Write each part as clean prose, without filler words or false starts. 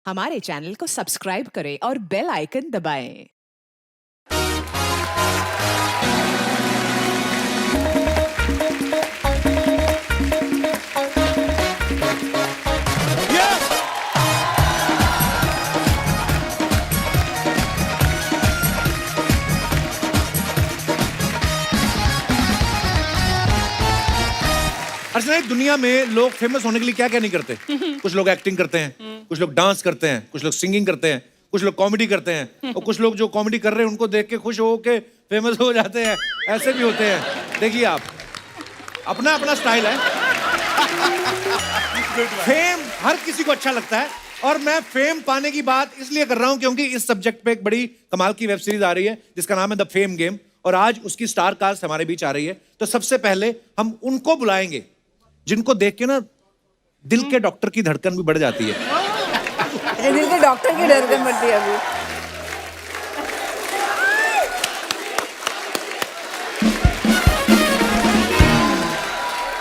हमारे चैनल को सब्सक्राइब करें और बेल आइकन दबाएं। अर्चना, दुनिया में लोग फेमस होने के लिए क्या क्या नहीं करते। कुछ लोग एक्टिंग करते हैं, कुछ लोग डांस करते हैं, कुछ लोग सिंगिंग करते हैं, कुछ लोग कॉमेडी करते हैं और कुछ लोग जो कॉमेडी कर रहे हैं उनको देख के खुश हो के फेमस हो जाते हैं। ऐसे भी होते हैं। देखिए, आप अपना अपना स्टाइल है। फेम हर किसी को अच्छा लगता है और मैं फेम पाने की बात इसलिए कर रहा हूं क्योंकि इस सब्जेक्ट पे एक बड़ी कमाल की वेब सीरीज आ रही है जिसका नाम है द फेम गेम और आज उसकी स्टार कास्ट हमारे बीच आ रही है। तो सबसे पहले हम उनको बुलाएंगे जिनको देख के ना दिल के डॉक्टर की धड़कन भी बढ़ जाती है। दिल के डॉक्टर की धड़कन बढ़ती है अभी।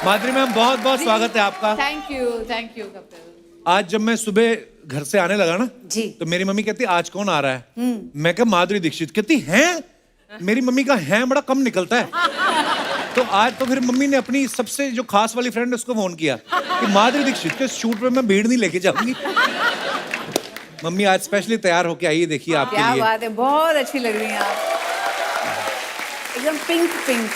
माधुरी मैम, बहुत बहुत स्वागत है आपका। Thank you Kapil. आज जब मैं सुबह घर से आने लगा ना जी। तो मेरी मम्मी कहती आज कौन आ रहा है। मैं कहा माधुरी दीक्षित। कहती है, मेरी मम्मी का है बड़ा कम निकलता है। तो आज तो फिर मम्मी ने अपनी सबसे जो खास वाली फ्रेंड उसको फोन किया कि माधुरी दीक्षित के शूट पे मैं भीड़ नहीं लेके जाऊंगी। मम्मी आज स्पेशली तैयार होके आई है, देखिए आपके लिए। क्या बात है, बहुत अच्छी लग रही हैं आप, एकदम पिंक पिंक,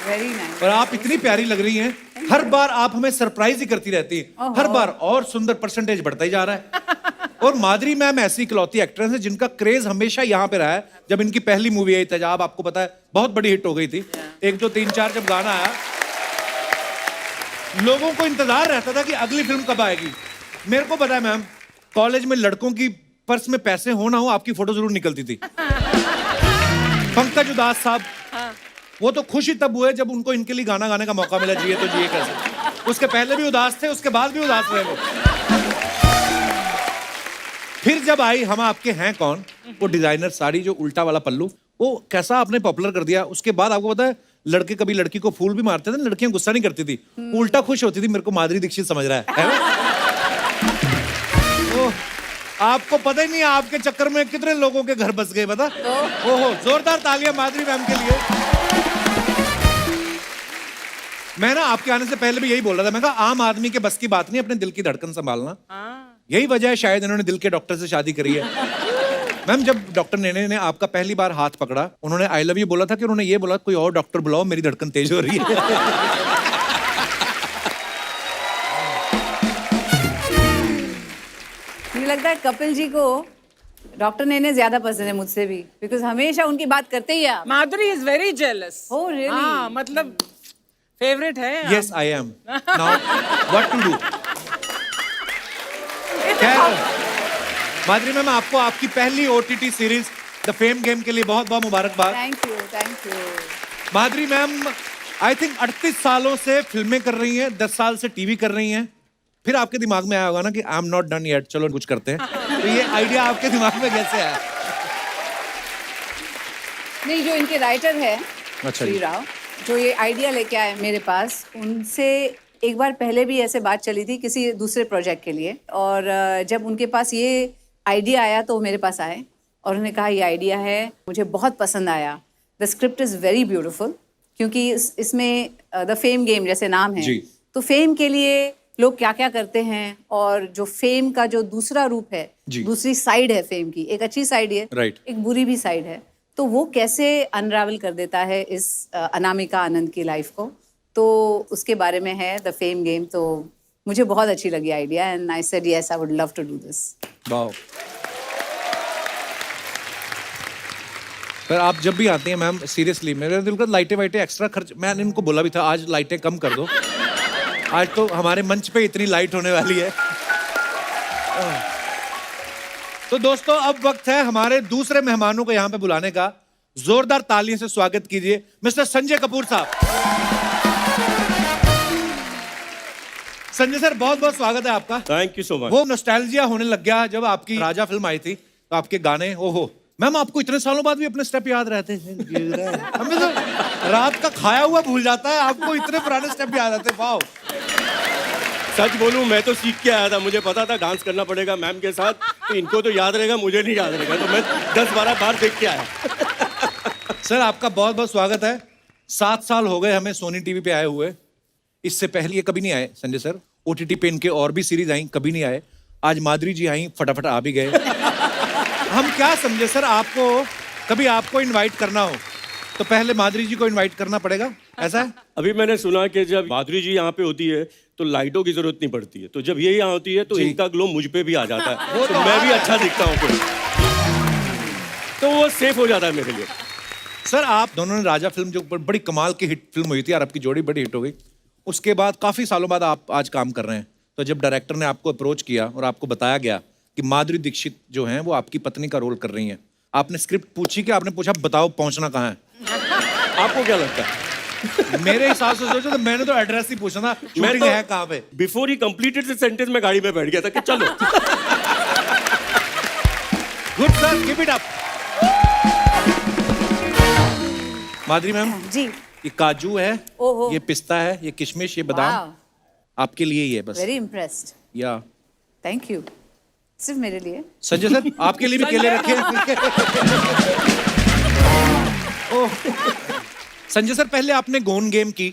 वेरी नाइस। और आप इतनी प्यारी लग रही हैं। हर बार आप हमें सरप्राइज ही करती रहती हैं। हर बार और सुंदर परसेंटेज बढ़ता ही जा रहा है। और माधुरी मैम ऐसी इकलौती एक्ट्रेस है जिनका क्रेज हमेशा यहाँ पे रहा है। जब इनकी पहली मूवी आई तेजाब, आपको पता है बहुत बड़ी हिट हो गई थी। 1 2 3 4 जब गाना आया, लोगों को इंतजार रहता था कि अगली फिल्म कब आएगी। मेरे को पता है मैम, कॉलेज में लड़कों की पर्स में पैसे हो ना हो आपकी फोटो जरूर निकलती थी। पंकज उदास साहब, वो तो खुश ही तब हुए जब उनको इनके लिए गाना गाने का मौका मिला, जिए तो जिए कैसे। उसके पहले भी उदास थे, उसके बाद भी उदास रहे वो। फिर जब आई हम आपके हैं कौन, वो डिजाइनर साड़ी जो उल्टा वाला पल्लू, वो कैसा आपने पॉपुलर कर दिया। उसके बाद आपको पता है लड़के कभी लड़की को फूल भी मारते थे, लड़कियां गुस्सा नहीं करती थी, उल्टा खुश होती थी। मेरे को माधुरी दीक्षित समझ रहा है ना? आपको पता ही नहीं आपके चक्कर में कितने लोगों के घर बस गए, पता। ओहो, जोरदार तालियां माधुरी मैम के लिए। मैं ना आपके आने से पहले भी यही बोल रहा था, मैं कहा आम आदमी के बस की बात नहीं अपने दिल की धड़कन संभालना। यही वजह है शायद इन्होंने दिल के डॉक्टर से शादी करी है। मैम, जब डॉक्टर नेने ने आपका पहली बार हाथ पकड़ा, उन्होंने आई लव यू बोला था कि उन्होंने ये बोला कोई और डॉक्टर बुलाओ, मेरी धड़कन तेज हो रही है। मुझे लगता है कपिल जी को डॉक्टर नेने ज्यादा पसंद है मुझसे भी, बिकॉज हमेशा उनकी बात करते ही आप। Madhuri is very jealous. Oh, really? हाँ, मतलब फेवरेट है। Yes, I am. Now, what to do? Madhuri ma'am, आपको आपकी पहली OTT series the fame game के लिए बहुत बहुत मुबारकबाद। Thank you. Madhuri ma'am I think 38 सालों से फिल्में कर रही हैं, 10 साल से टीवी कर रही हैं। फिर आपके दिमाग में आया होगा ना कि I am not done yet, चलो कुछ करते हैं। तो ये आइडिया आपके दिमाग में कैसे आया? नहीं, जो इनके राइटर है अच्छा श्री राव, जो ये आइडिया लेके आए मेरे पास, उनसे एक बार पहले भी ऐसे बात चली थी किसी दूसरे प्रोजेक्ट के लिए। और जब उनके पास ये आइडिया आया तो वो मेरे पास आए और उन्होंने कहा ये आइडिया है, मुझे बहुत पसंद आया। The script is very beautiful, क्योंकि इसमें द फेम गेम जैसे नाम है, तो फेम के लिए लोग क्या क्या करते हैं और जो फेम का जो दूसरा रूप है, दूसरी साइड है फेम की, एक अच्छी साइड है, एक बुरी भी साइड है, तो वो कैसे अनरावल कर देता है इस अनामिका आनंद की लाइफ को। तो उसके बारे में है द फेम गेम। तो मुझे बहुत अच्छी लगी idea and I said yes, I would love to do this. Wow. पर आप जब भी आती हैं मैम, सीरियसली मेरे दिल का लाइटें वाइटें एक्स्ट्रा खर्च, मैंने इनको बोला भी था आज लाइटें कम कर दो। आज तो हमारे मंच पे इतनी लाइट होने वाली है। तो दोस्तों, अब वक्त है हमारे दूसरे मेहमानों को यहाँ पे बुलाने का। जोरदार तालियों से स्वागत कीजिए मिस्टर संजय कपूर साहब। संजय सर, बहुत बहुत स्वागत है आपका। Thank you so much. वो नॉस्टैल्जिया होने लग गया जब आपकी राजा फिल्म आई थी, तो आपके गाने, ओहो मैम, आपको इतने सालों बाद भी अपने स्टेप याद रहते हैं। हमें तो रात का खाया हुआ भूल जाता है, आपको इतने पुराने स्टेप याद आते हैं। वाओ। सच बोलूं मैं तो सीख के आया था, मुझे पता था डांस करना पड़ेगा मैम के साथ, तो इनको तो याद रहेगा, मुझे नहीं याद रहेगा, तो मैं 10-12 बार देख के आया। सर आपका बहुत बहुत स्वागत है। 7 साल हो गए हमें सोनी टीवी पे आए हुए। इससे पहले ये कभी नहीं आए संजय सर। ओटीटी पे इनके और भी सीरीज आई, कभी नहीं आए। आज माधुरी जी आई, फटाफट आ भी गए। हम क्या समझे सर, आपको कभी आपको इनवाइट करना हो तो पहले माधुरी जी को इनवाइट करना पड़ेगा, ऐसा है? अभी मैंने सुना कि जब माधुरी जी यहाँ पे होती है तो लाइटों की जरूरत नहीं पड़ती है, तो जब ये यहाँ होती है तो इनका ग्लो मुझ पे भी आ जाता है, तो मैं भी अच्छा दिखता हूँ फिर, तो वो सेफ हो जाता है मेरे लिए। सर आप दोनों ने राजा फिल्म जो बड़ी कमाल की हिट फिल्म हुई थी और आपकी जोड़ी बड़ी हिट हो गई, उसके बाद काफी सालों बाद आप आज काम कर रहे हैं, तो जब डायरेक्टर ने आपको अप्रोच किया और आपको बताया गया कि माधुरी दीक्षित जो हैं वो आपकी पत्नी का रोल कर रही हैं, आपने स्क्रिप्ट पूछी कि आपने पूछा बताओ पहुंचना कहाँ है? आपको क्या लगता है? मेरे हिसाब से सोचो तो मैंने तो एड्रेस ही पूछा था, शूटिंग है कहाँ पे? बिफोर ही कंप्लीटेड द सेंटेंस मैं गाड़ी में बैठ गया था कि चलो। Good sir, keep it up. Madhuri ma'am ji. ये काजू है, ओहो। ये पिस्ता है, ये किशमिश, ये बादाम आपके लिए ही है बस। वेरी इम्प्रेस्ड, या थैंक यू। सिर्फ मेरे लिए? संजय सर आपके लिए भी केले रखे हैं। ओह। संजय सर पहले आपने गोन गेम की,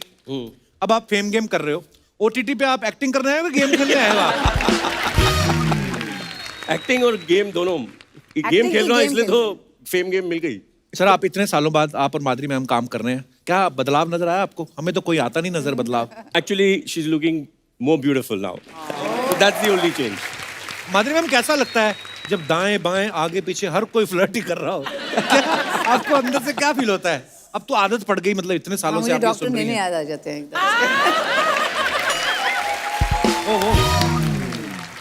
अब आप फेम गेम कर रहे हो। ओटीटी पे आप एक्टिंग करने आए हो, गेम खेलने आए हो आप? एक्टिंग और गेम दोनों, गेम खेल रहा हूँ इसलिए तो फेम गेम मिल गई। सर आप इतने सालों बाद आप और माधुरी मैम काम कर रहे हैं, क्या बदलाव नजर आया आपको? हमें तो कोई आता नहीं नजर बदलाव। Actually she is looking more beautiful now, that's the only change. Madhuri ma'am कैसा लगता है जब दाएं बाएं आगे पीछे हर कोई फ्लर्ट ही कर रहा हो? आपको अंदर से क्या फील होता है? अब तो आदत पड़ गई, मतलब इतने सालों से आप ये डॉक्टर सुन रही मैंने हैं। याद आ जाते हैं एकदम।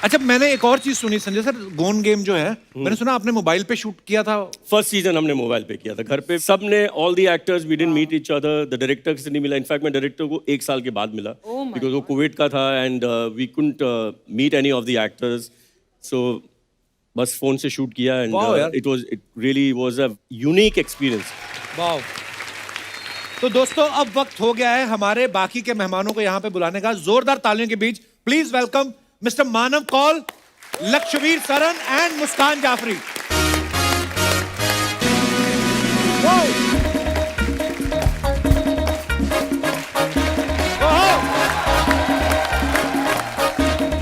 अच्छा मैंने एक और चीज सुनी संजय सर, गोन गेम जो है मैंने सुना आपने मोबाइल पे शूट किया था। फर्स्ट सीजन हमने मोबाइल पे किया था, घर पे सबने, all the actors we didn't meet each other, the director से नहीं मिला, इनफैक्ट मैं डायरेक्टर को 1 साल के बाद मिला बिकॉज वो कोविड का था and we couldn't meet any of the actors, so बस फोन से शूट किया एंड Wow, यार। It really was a unique experience. वाह। तो दोस्तों अब वक्त हो गया है हमारे बाकी के मेहमानों को यहाँ पे बुलाने का। जोरदार तालियों के बीच please welcome mister Manav Kaul, Lakshvir Saran and Muskan Jafri.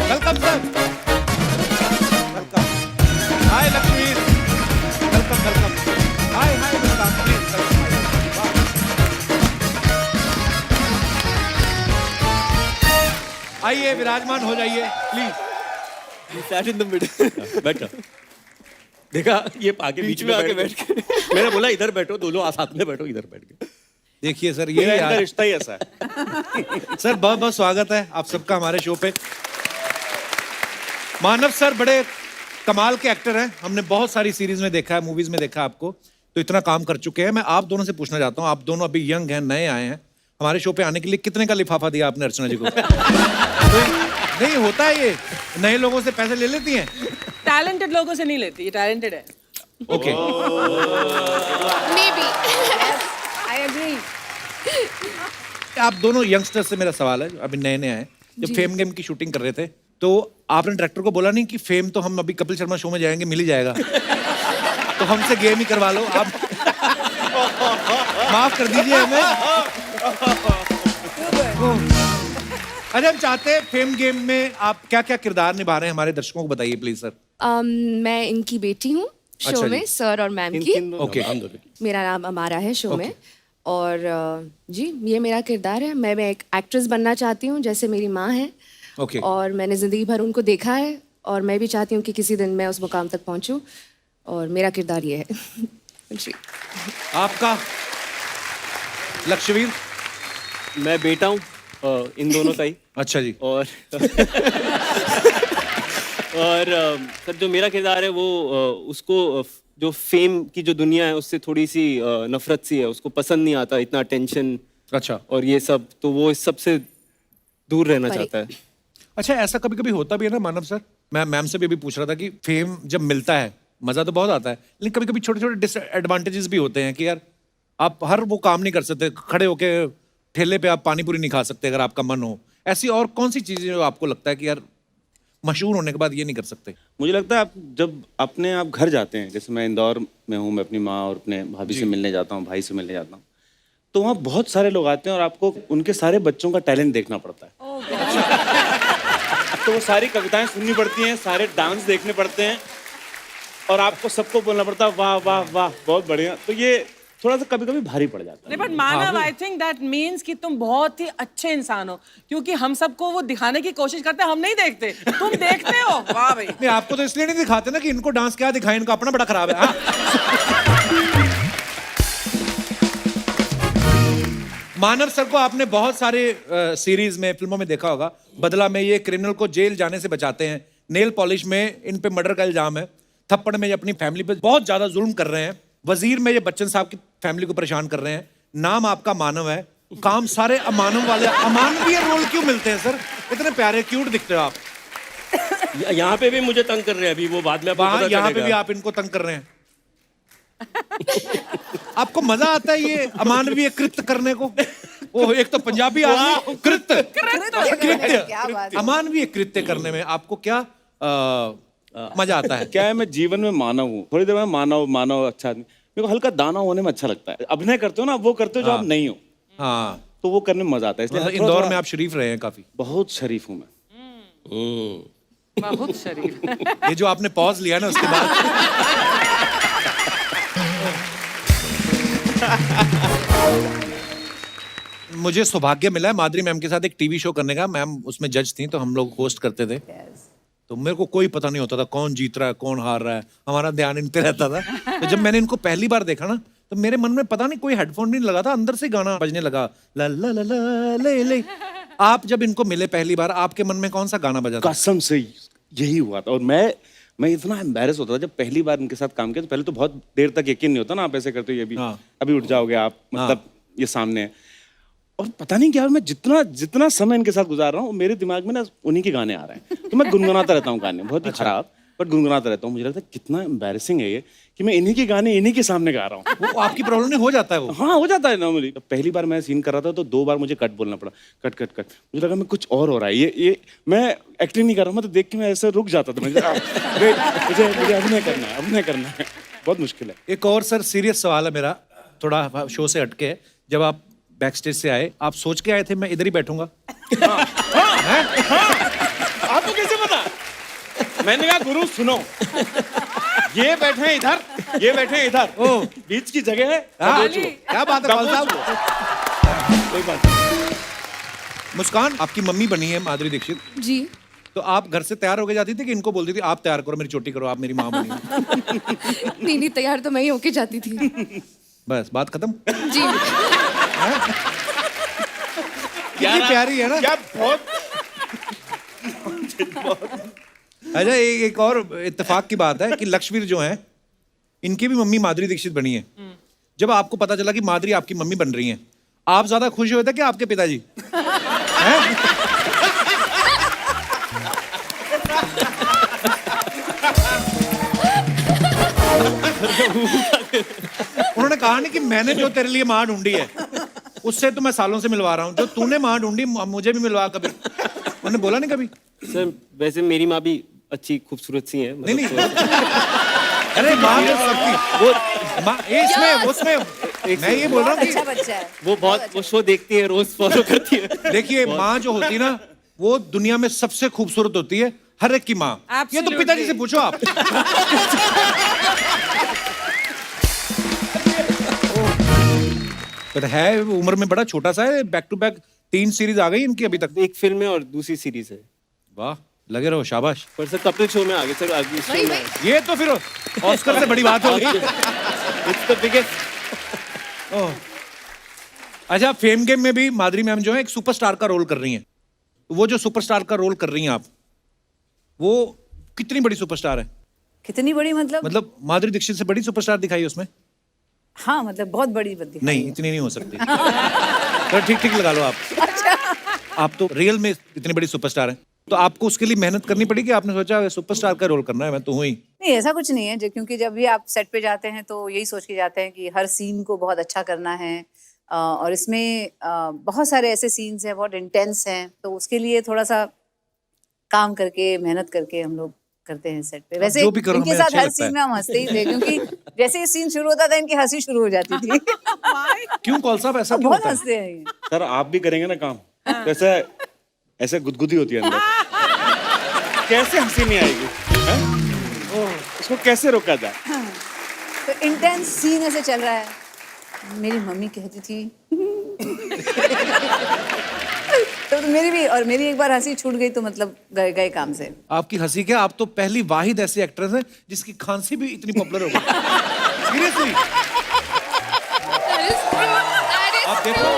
Welcome sir, welcome. Hi Lakshvir, welcome welcome. Hi hi Muskan, please आइए विराजमान हो जाइए please. Sat in the middle. बैठा, देखा ये आगे बीच में आके बैठ के मैंने बोला इधर बैठो, दोनों साथ में बैठो, इधर बैठ के। देखिए सर ये मेरा इनका रिश्ता ही ऐसा है। सर बहुत बहुत स्वागत है आप सबका हमारे शो पे। मानव सर बड़े कमाल के एक्टर हैं, हमने बहुत सारी सीरीज में देखा है, मूवीज में देखा है आपको, तो इतना काम कर चुके हैं। मैं आप दोनों से पूछना चाहता हूँ, आप दोनों अभी यंग हैं, नए आए हैं, हमारे शो पे आने के लिए कितने का लिफाफा दिया आपने अर्चना जी को? नहीं होता है ये, नए लोगों से पैसे ले लेती हैं? टैलेंटेड लोगों से नहीं लेती, ये टैलेंटेड है। Okay I agree. आप दोनों यंगस्टर से मेरा सवाल है, अभी नए नए आए, जब फेम गेम की शूटिंग कर रहे थे तो आपने डायरेक्टर को बोला नहीं कि फेम तो हम अभी कपिल शर्मा शो में जाएंगे, मिल ही जाएगा, तो हमसे गेम ही करवा लो आप? माफ कर दीजिए हमें। अच्छा हम चाहते हैं फेम गेम में आप क्या क्या किरदार निभा रहे हैं, हमारे दर्शकों को बताइए प्लीज सर। मैं इनकी बेटी हूँ शो अच्छा में, जी। सर और मैम की। ओके मेरा नाम अमारा है शो में, और जी ये मेरा किरदार है। मैं एक एक्ट्रेस बनना चाहती हूँ जैसे मेरी माँ है, ओके और मैंने ज़िंदगी भर उनको देखा है, और मैं भी चाहती हूँ कि किसी दिन मैं उस मुकाम तक पहुँचूँ, और मेरा किरदार ये है। जी। आपका लक्षवीर? मैं बेटा हूँ इन दोनों का ही। अच्छा जी। और सर जो मेरा किरदार है वो उसको जो फेम की जो दुनिया है उससे थोड़ी सी नफरत सी है, उसको पसंद नहीं आता इतना टेंशन अच्छा और ये सब, तो वो इस सब से दूर रहना परे। चाहता है। अच्छा ऐसा कभी कभी होता भी है ना मानव सर, मैं मैम से भी अभी पूछ रहा था कि फेम जब मिलता है मजा तो बहुत आता है, लेकिन कभी कभी छोटे छोटे डिसएडवांटेजेस भी होते हैं कि यार आप हर वो काम नहीं कर सकते, खड़े होके ठेले पे आप पानी पूरी नहीं खा सकते अगर आपका मन हो, ऐसी और कौन सी चीजें जो आपको लगता है कि यार मशहूर होने के बाद ये नहीं कर सकते? मुझे लगता है आप जब अपने आप घर जाते हैं, जैसे मैं इंदौर में हूँ, मैं अपनी माँ और अपने भाभी से मिलने जाता हूँ, भाई से मिलने जाता हूँ, तो वहाँ बहुत सारे लोग आते हैं और आपको उनके सारे बच्चों का टैलेंट देखना पड़ता है। तो वो सारी कविताएं सुननी पड़ती हैं, सारे डांस देखने पड़ते हैं और आपको सबको बोलना पड़ता है वाह वाह वाह बहुत बढ़िया। तो ये थोड़ा सा कभी कभी भारी पड़ जाता है। नहीं, but Manav, I think that means कि तुम बहुत ही अच्छे इंसान हो, क्योंकि हम सबको वो दिखाने की कोशिश करते हैं, हम नहीं देखते, तुम देखते हो। वाह भाई। नहीं, आपको तो इसलिए नहीं दिखाते ना कि इनको डांस क्या दिखाएं, इनका अपना बड़ा खराब है। हाँ? मानव सर को आपने बहुत सारे सीरीज में, फिल्मों में देखा होगा। बदला में ये क्रिमिनल को जेल जाने से बचाते हैं, नेल पॉलिश में इन पे मर्डर का इल्जाम है, थप्पड़ में ये अपनी फैमिली पे बहुत ज्यादा जुल्म कर रहे हैं, वजीर में ये बच्चन साहब की फैमिली को परेशान कर रहे हैं। नाम आपका मानव है, काम सारे अमानव वाले। अमानवीय रोल क्यों मिलते हैं सर? इतने प्यारे क्यूट दिखते हो आप। यहाँ पे भी मुझे तंग कर रहे हैं अभी, वो बाद में आपको पता यहाँ पे चलेगा। भी आप इनको तंग कर रहे हैं। आपको मजा आता है ये अमानवीय कृत्य करने को? ओ, एक तो पंजाबी आदमी कृत्य क्या बात कृत्य अमानवीय कृत्य करने में आपको क्या मजा आता है? क्या है, मैं जीवन में मानव हूँ, थोड़ी देर में मानव अच्छा आदमी। मेरे को हल्का दाना होने में अच्छा लगता है। अभिनय करते हो ना, वो करते हो जो आप नहीं हो, हाँ, तो वो करने में मजा आता है। इसलिए मतलब इंदौर में आप शरीफ रहे हैं काफी। बहुत शरीफ हूँ मैं। बहुत शरीफ। ये जो आपने पॉज लिया ना उसके बाद मुझे सौभाग्य मिला है माधुरी मैम के साथ एक टीवी शो करने का। मैम उसमें जज थी, तो हम लोग होस्ट करते थे। तो मेरे को कोई पता नहीं होता था कौन जीत रहा है कौन हार रहा है, हमारा ध्यान इन पे रहता था। तो जब मैंने इनको पहली बार देखा ना, तो मेरे मन में पता नहीं कोई हेडफोन नहीं लगा था, अंदर से गाना बजने लगा, ला ला ला ला ले ले। आप जब इनको मिले पहली बार, आपके मन में कौन सा गाना बजा था? कसम से यही हुआ था। और मैं इतना एम्बैरेस होता था जब पहली बार उनके साथ काम किया। तो पहले तो बहुत देर तक यकीन नहीं होता ना, आप ऐसे करते हो ये भी, हाँ। अभी उठ जाओगे आप, मतलब ये सामने है। और पता नहीं क्या, मैं जितना समय इनके साथ गुजार रहा हूँ, मेरे दिमाग में ना उन्हीं के गाने आ रहे हैं। तो मैं गुनगुनाता रहता हूँ गाने, बहुत ही खराब, बट गुनगुनाता रहता हूँ। मुझे लगता है कितना एम्बैरेसिंग है ये कि मैं इन्हीं के गाने इन्हीं के सामने गा रहा हूँ। वो आपकी प्रॉब्लम नहीं हो जाता है वो? हाँ, हो जाता है नॉर्मली। पहली बार मैं सीन कर रहा था तो 2 बार मुझे कट बोलना पड़ा, कट। मुझे लगा मैं कुछ और हो रहा है, ये मैं एक्टिंग नहीं कर रहा हूँ। तो देख के मैं ऐसे रुक जाता था। मुझे अभिनय करना है, बहुत मुश्किल है। एक और सर सीरियस सवाल है मेरा, थोड़ा शो से हटके है। जब आप बैक स्टेज से आए, आप सोच के आए थे मैं इधर ही बैठूंगा? आपको कैसे पता? मैंने कहा गुरु सुनो, ये बैठे हैं इधर, ये बैठे हैं इधर, ओ बीच की जगह है। क्या बात है कौन साहब? कोई बात नहीं। मुस्कान, आपकी मम्मी बनी है माधुरी दीक्षित जी। तो आप घर से तैयार होके जाती थी कि इनको बोलती थी आप तैयार करो, मेरी चोटी करो, आप मेरी माँ बनी हो? नहीं, तैयार तो मैं ही होके जाती थी। बस बात खत्म। जी। कितनी प्यारी है ना? क्या बहुत अच्छा, एक और इत्तेफाक की बात है कि लक्ष्मीर जो है, इनकी भी मम्मी माधुरी दीक्षित बनी है। जब आपको पता चला कि माधुरी आपकी मम्मी बन रही हैं, आप ज्यादा खुश हुए थे कि आपके पिताजी? उन्होंने कहा नहीं कि मैंने जो तेरे लिए माँ ढूंढी है उससे तो मैं सालों से मिलवा रहा हूँ, जो तूने माँ ढूंढी मुझे भी मिलवा कभी? उन्होंने बोला नहीं कभी? सर वैसे मेरी माँ भी अच्छी खूबसूरत सी है। नहीं नहीं, अरे माँ तो सबकी, वो माँ इसमें उसमें मैं ये बोल रहा हूँ अच्छा कि बच्चा है। वो शो देखती है, रोज फॉलो करती है। देखिए माँ जो होती है ना, वो दुनिया में सबसे खूबसूरत होती है, हर एक की माँ। ये तो पिताजी से पूछो आप। पर है उम्र में बड़ा छोटा सा है, बैक टू बैक 3 सीरीज आ गई इनकी अभी तक। एक फिल्म है और दूसरी सीरीज है। वाह, लगे रहो, शाबाश। पर सर कपिल शो में आगे सर, आगे शो में ये तो फिर ऑस्कर से बड़ी बात होगी। It's the biggest. अच्छा, फेम गेम में भी माधुरी मैम जो है एक सुपरस्टार का रोल कर रही हैं। वो जो सुपरस्टार का रोल कर रही हैं आप, वो कितनी बड़ी सुपरस्टार है? कितनी बड़ी मतलब माधुरी दीक्षित से बड़ी सुपरस्टार दिखाई उसमें? हाँ, मतलब बहुत बड़ी बंदी। नहीं, इतनी नहीं हो सकती। तो ठीक लगा लो आप। आप तो रियल में इतनी बड़ी सुपरस्टार हैं, तो आपको उसके लिए मेहनत करनी पड़ी कि आपने सोचा सुपरस्टार का रोल करना है, मैं तो हूँ ही? नहीं, ऐसा कुछ नहीं है, क्योंकि जब भी आप सेट पे जाते हैं तो यही सोच के जाते हैं कि हर सीन को बहुत अच्छा करना है, और इसमें बहुत सारे ऐसे सीन्स हैं, बहुत इंटेंस हैं, तो उसके लिए थोड़ा सा काम करके, मेहनत करके हम लोग करते हैं सेट पे। वैसे जो भी करो इनके हमें साथ अच्छा हर लगता है। सीन में हम हंसते ही थे, क्योंकि जैसे ही सीन शुरू होता था इनकी हंसी शुरू हो जाती थी। क्यों कौल साहब ऐसा क्यों बहुत होता है? हंसते हैं ये। सर आप भी करेंगे ना काम तो ऐसे ऐसे गुदगुदी होती है अंदर, कैसे हंसी नहीं आएगी हैं? उसको कैसे रोका जाए? तो इंटेंस सीन ऐसे चल रहा है, मेरी मम्मी कहती थी तो मेरी एक बार हंसी छूट गई तो मतलब गए काम से। आपकी हंसी क्या, आप तो पहली वाहिद ऐसी एक्ट्रेस हैं जिसकी खांसी भी इतनी पॉपुलर हो गई। सीरियसली आप देखो,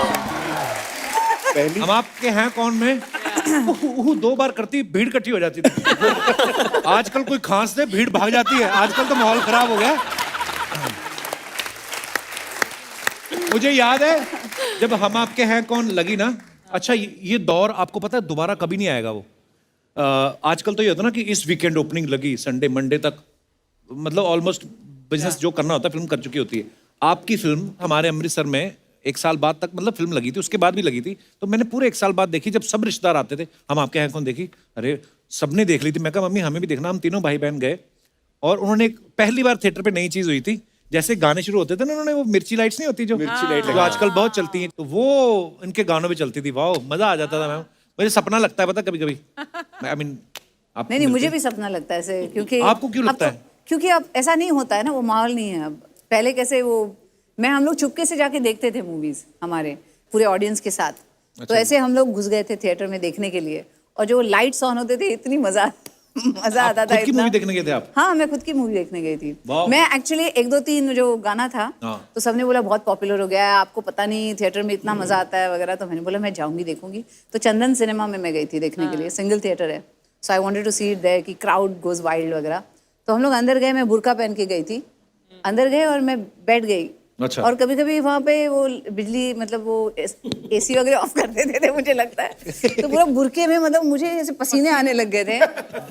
पहली हम आपके हैं कौन में दो बार करती भीड़ इकट्ठी हो जाती थी। आजकल कोई खांस दे भीड़ भाग जाती है, आजकल तो माहौल खराब हो गया। मुझे याद है जब हम आपके हैं कौन लगी ना, अच्छा ये दौर आपको पता है दोबारा कभी नहीं आएगा वो। आजकल तो ये होता ना कि इस वीकेंड ओपनिंग लगी, संडे मंडे तक मतलब ऑलमोस्ट बिजनेस जो करना होता है फिल्म कर चुकी होती है। आपकी फिल्म हमारे अमृतसर में 1 साल बाद तक मतलब फिल्म लगी थी, उसके बाद भी लगी थी, तो मैंने पूरे 1 साल बाद देखी। जब सब रिश्तेदार आते थे, हम आपके हैं कौन देखी, अरे सबने देख ली थी। मैं कहा मम्मी हमें भी देखना। हम तीनों भाई बहन गए और उन्होंने पहली बार थिएटर पे नई चीज हुई थी, जैसे गाने शुरू होते थे ना, उन्होंने वो मिर्ची लाइट्स नहीं होती जो मिर्ची लाइट जो आजकल बहुत चलती हैं, तो वो इनके गानों पे चलती थी। वाह मजा आ जाता था मैम। मुझे सपना लगता है पता कभी कभी, आई मीन आप नहीं मुझे भी सपना लगता है ऐसे, क्योंकि आपको क्यों लगता है? क्योंकि अब ऐसा नहीं होता है ना, वो माहौल नहीं है अब। पहले कैसे वो हम लोग चुपके से जाके देखते थे मूवीज हमारे पूरे ऑडियंस के साथ। तो ऐसे हम लोग घुस गए थे थिएटर में देखने के लिए, और जो लाइट्स ऑन होते थे इतनी मजा आता था। खुद की मूवी देखने गए थे आप? हाँ मैं खुद की मूवी देखने गई थी। वाह। मैं एक्चुअली 1 2 3 जो गाना था हाँ। तो सबने बोला बहुत पॉपुलर हो गया है, आपको पता नहीं थिएटर में इतना मजा आता है वगैरह। तो मैंने बोला मैं जाऊंगी देखूंगी। तो चंदन सिनेमा में मैं गई थी देखने के लिए, सिंगल थिएटर है, so I wanted to see it there कि क्राउड गोज वाइल्ड वगैरह। तो हम लोग अंदर गए, मैं बुर्का पहन के गई थी, अंदर गए और मैं बैठ गई। अच्छा। और कभी कभी वहाँ पे वो बिजली मतलब वो एसी वगैरह ऑफ कर देते थे मुझे लगता है, तो पूरा बुरके में मतलब मुझे ऐसे पसीने आने लग गए थे।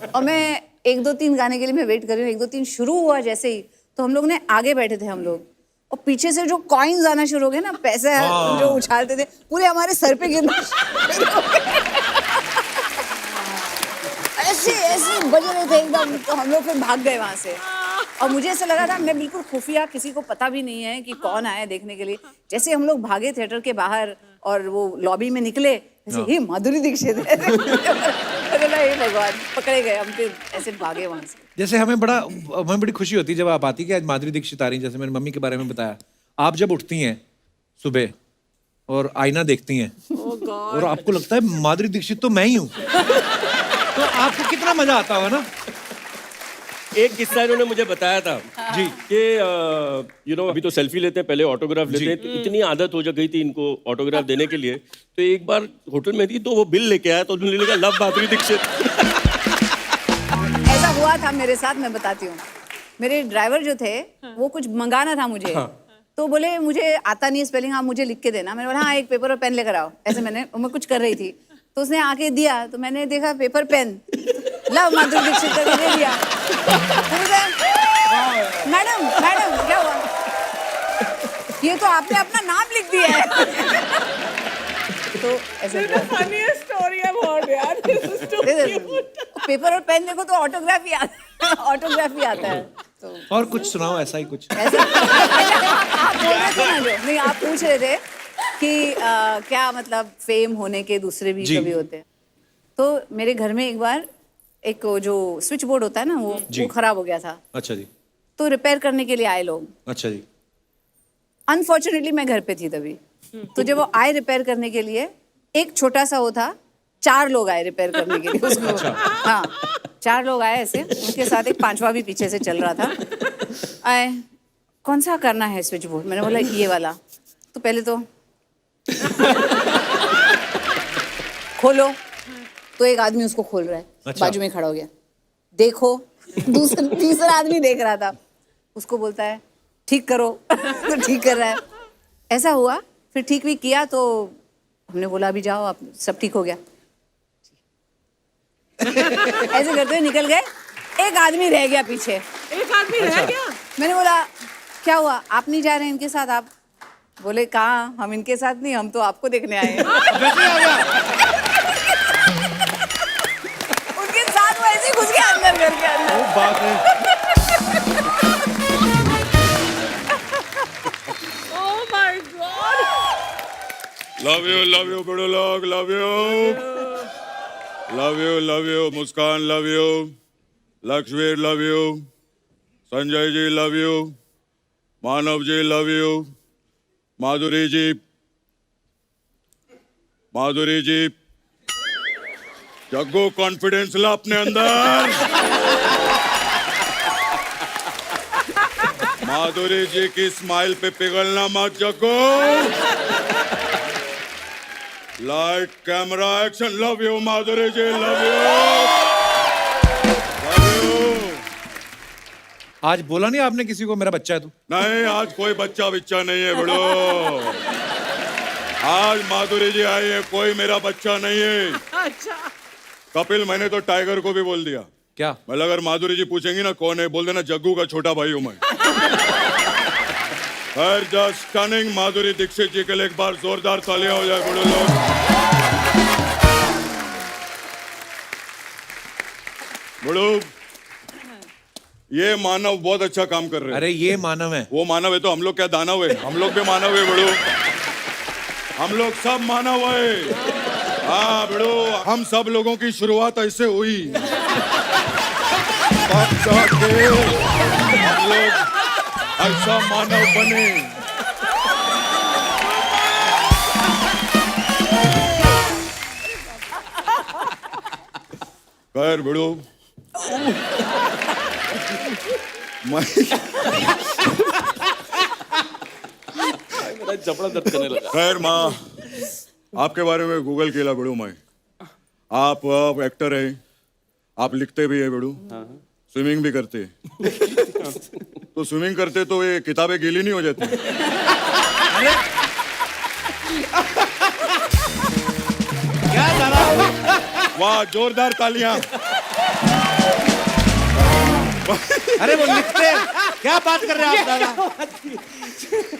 और मैं 1 2 3 गाने के लिए मैं वेट कर रही हूँ, 1 2 3 शुरू हुआ जैसे ही, तो हम लोग ने आगे बैठे थे हम लोग, और पीछे से जो कॉइन्स आना शुरू हो गए ना, पैसे जो उछालते थे पूरे हमारे सर पे गिरना ऐसे ऐसे बज रहे थे एकदम। तो हम लोग फिर भाग गए वहां से, और मुझे ऐसा लगा था मैं बिल्कुल खुफिया, किसी को पता भी नहीं है कि कौन आया देखने के लिए। जैसे हम लोग भागे थिएटर के बाहर और वो लॉबी में निकले, ऐसे ही माधुरी दीक्षित है। हे भगवान, पकड़े गए हम, फिर ऐसे भागे वहां से। जैसे हमें बड़ी खुशी होती है जब आप आती कि आज माधुरी दीक्षित आ रही हैं। जैसे मेरी मम्मी के बारे में बताया, आप जब उठती हैं सुबह और आईना देखती हैं और आपको लगता है माधुरी दीक्षित तो मैं ही हूँ, तो आपको कितना मजा आता होगा ना। एक किस्सा इन्होंने मुझे बताया था जी। कि यू नो अभी तो सेल्फी लेते हैं, पहले ऑटोग्राफ लेते हैं, तो इतनी आदत हो गई थी इनको ऑटोग्राफ देने के लिए। तो एक बार होटल में थी तो वो बिल लेके आया, तो उन्होंने लिखा लव माधुरी दीक्षित। ऐसा हुआ था मेरे साथ, मैं बताती हूँ। मेरे ड्राइवर जो थे वो कुछ मंगाना था मुझे, तो बोले मुझे आता नहीं स्पेलिंग, आप मुझे लिख के देना। मैंने बोला हाँ एक पेपर और पेन लेकर आओ। ऐसे मैं कुछ कर रही थी, तो उसने आके दिया, तो मैंने देखा paper pen love Madhuri Dixit करके दे दिया। मैडम मैडम क्या हुआ, ये तो आपने अपना नाम लिख दिया है। तो ऐसे funniest story I've heard, यार। This is too cute. Paper और पेन देखो तो ऑटोग्राफ ही आता है। तो और कुछ सुनाओ ऐसा ही कुछ। ऐसे आप बोल रहे थे ना जो, नहीं आप पूछ रहे थे कि क्या मतलब फेम होने के दूसरे भी कभी होते हैं। तो मेरे घर में एक बार एक जो स्विच बोर्ड होता है ना वो खराब हो गया था। अच्छा जी। तो रिपेयर करने के लिए आए लोग। अच्छा जी। अनफॉर्चुनेटली मैं घर पे थी तभी। तो जब वो आए रिपेयर करने के लिए, एक छोटा सा वो था, 4 लोग आए रिपेयर करने के लिए उसको। हाँ 4 लोग आए ऐसे, उनके साथ एक 5वां भी पीछे से चल रहा था। आए, कौन सा करना है स्विच बोर्ड? मैंने बोला ये वाला। तो पहले तो खोलो, तो एक आदमी उसको खोल रहा है। अच्छा। बाजू में खड़ा हो गया, देखो। तीसरा आदमी देख रहा था, उसको बोलता है ठीक करो। तो ठीक कर रहा है। ऐसा हुआ, फिर ठीक भी किया, तो हमने बोला अभी जाओ आप, सब ठीक हो गया। ऐसे करते हुए निकल गए, एक आदमी रह गया पीछे। एक आदमी रह गया। मैंने बोला क्या हुआ, आप नहीं जा रहे हैं इनके साथ? आप बोले कहाँ, हम इनके साथ नहीं, हम तो आपको देखने आए हैं। वैसे ही आ गया। उनके साथ वो ऐसे ही घुस गया अंदर, घर के अंदर। वो बात है। Oh my God! Love you बड़ो लोग, love you Muskan, love you Lakshvir, love you Sanjay ji, love you Manav ji, love you Madhuri ji, Jaggu confidence ला अपने अंदर। माधुरी जी की स्माइल पे पिघलना मत Jaggu. Light camera action, love you Madhuri ji, love you. आज बोला नहीं आपने किसी को मेरा बच्चा है तू? नहीं, आज कोई बच्चा नहीं है बड़ो। आज माधुरी जी आई है, कोई मेरा बच्चा नहीं है। अच्छा। कपिल, मैंने तो टाइगर को भी बोल दिया। क्या? मतलब अगर माधुरी जी पूछेंगी ना कौन है, बोल देना जग्गू का छोटा भाई हूं मैं। जस्ट स्टनिंग माधुरी दीक्षित जी के लिए एक बार जोरदार तालियां हो जाए बड़े लोग। बड़ो, ये मानव बहुत अच्छा काम कर रहे हैं। अरे ये मानव है। वो मानव है तो हम लोग क्या दानव है? हम लोग भी मानव है बड़ो, हम लोग सब मानव है। हाँ बड़ो, हम सब लोगों की शुरुआत ऐसे हुई। तब जाके हम लोग ऐसा मानव बने। खैर बड़ो, मैं मेरा जबड़ा दर्द करने लगा। खैर माँ, आपके बारे में गूगल किया बड़ू मैं। आप एक्टर है, आप लिखते भी है बड़ू, स्विमिंग भी करते हैं। तो स्विमिंग करते तो ये किताबें गीली नहीं हो जाती? क्या दादा? वाह, जोरदार तालियां। अरे वो लिखते हैं। क्या बात कर रहे हैं आप दादा?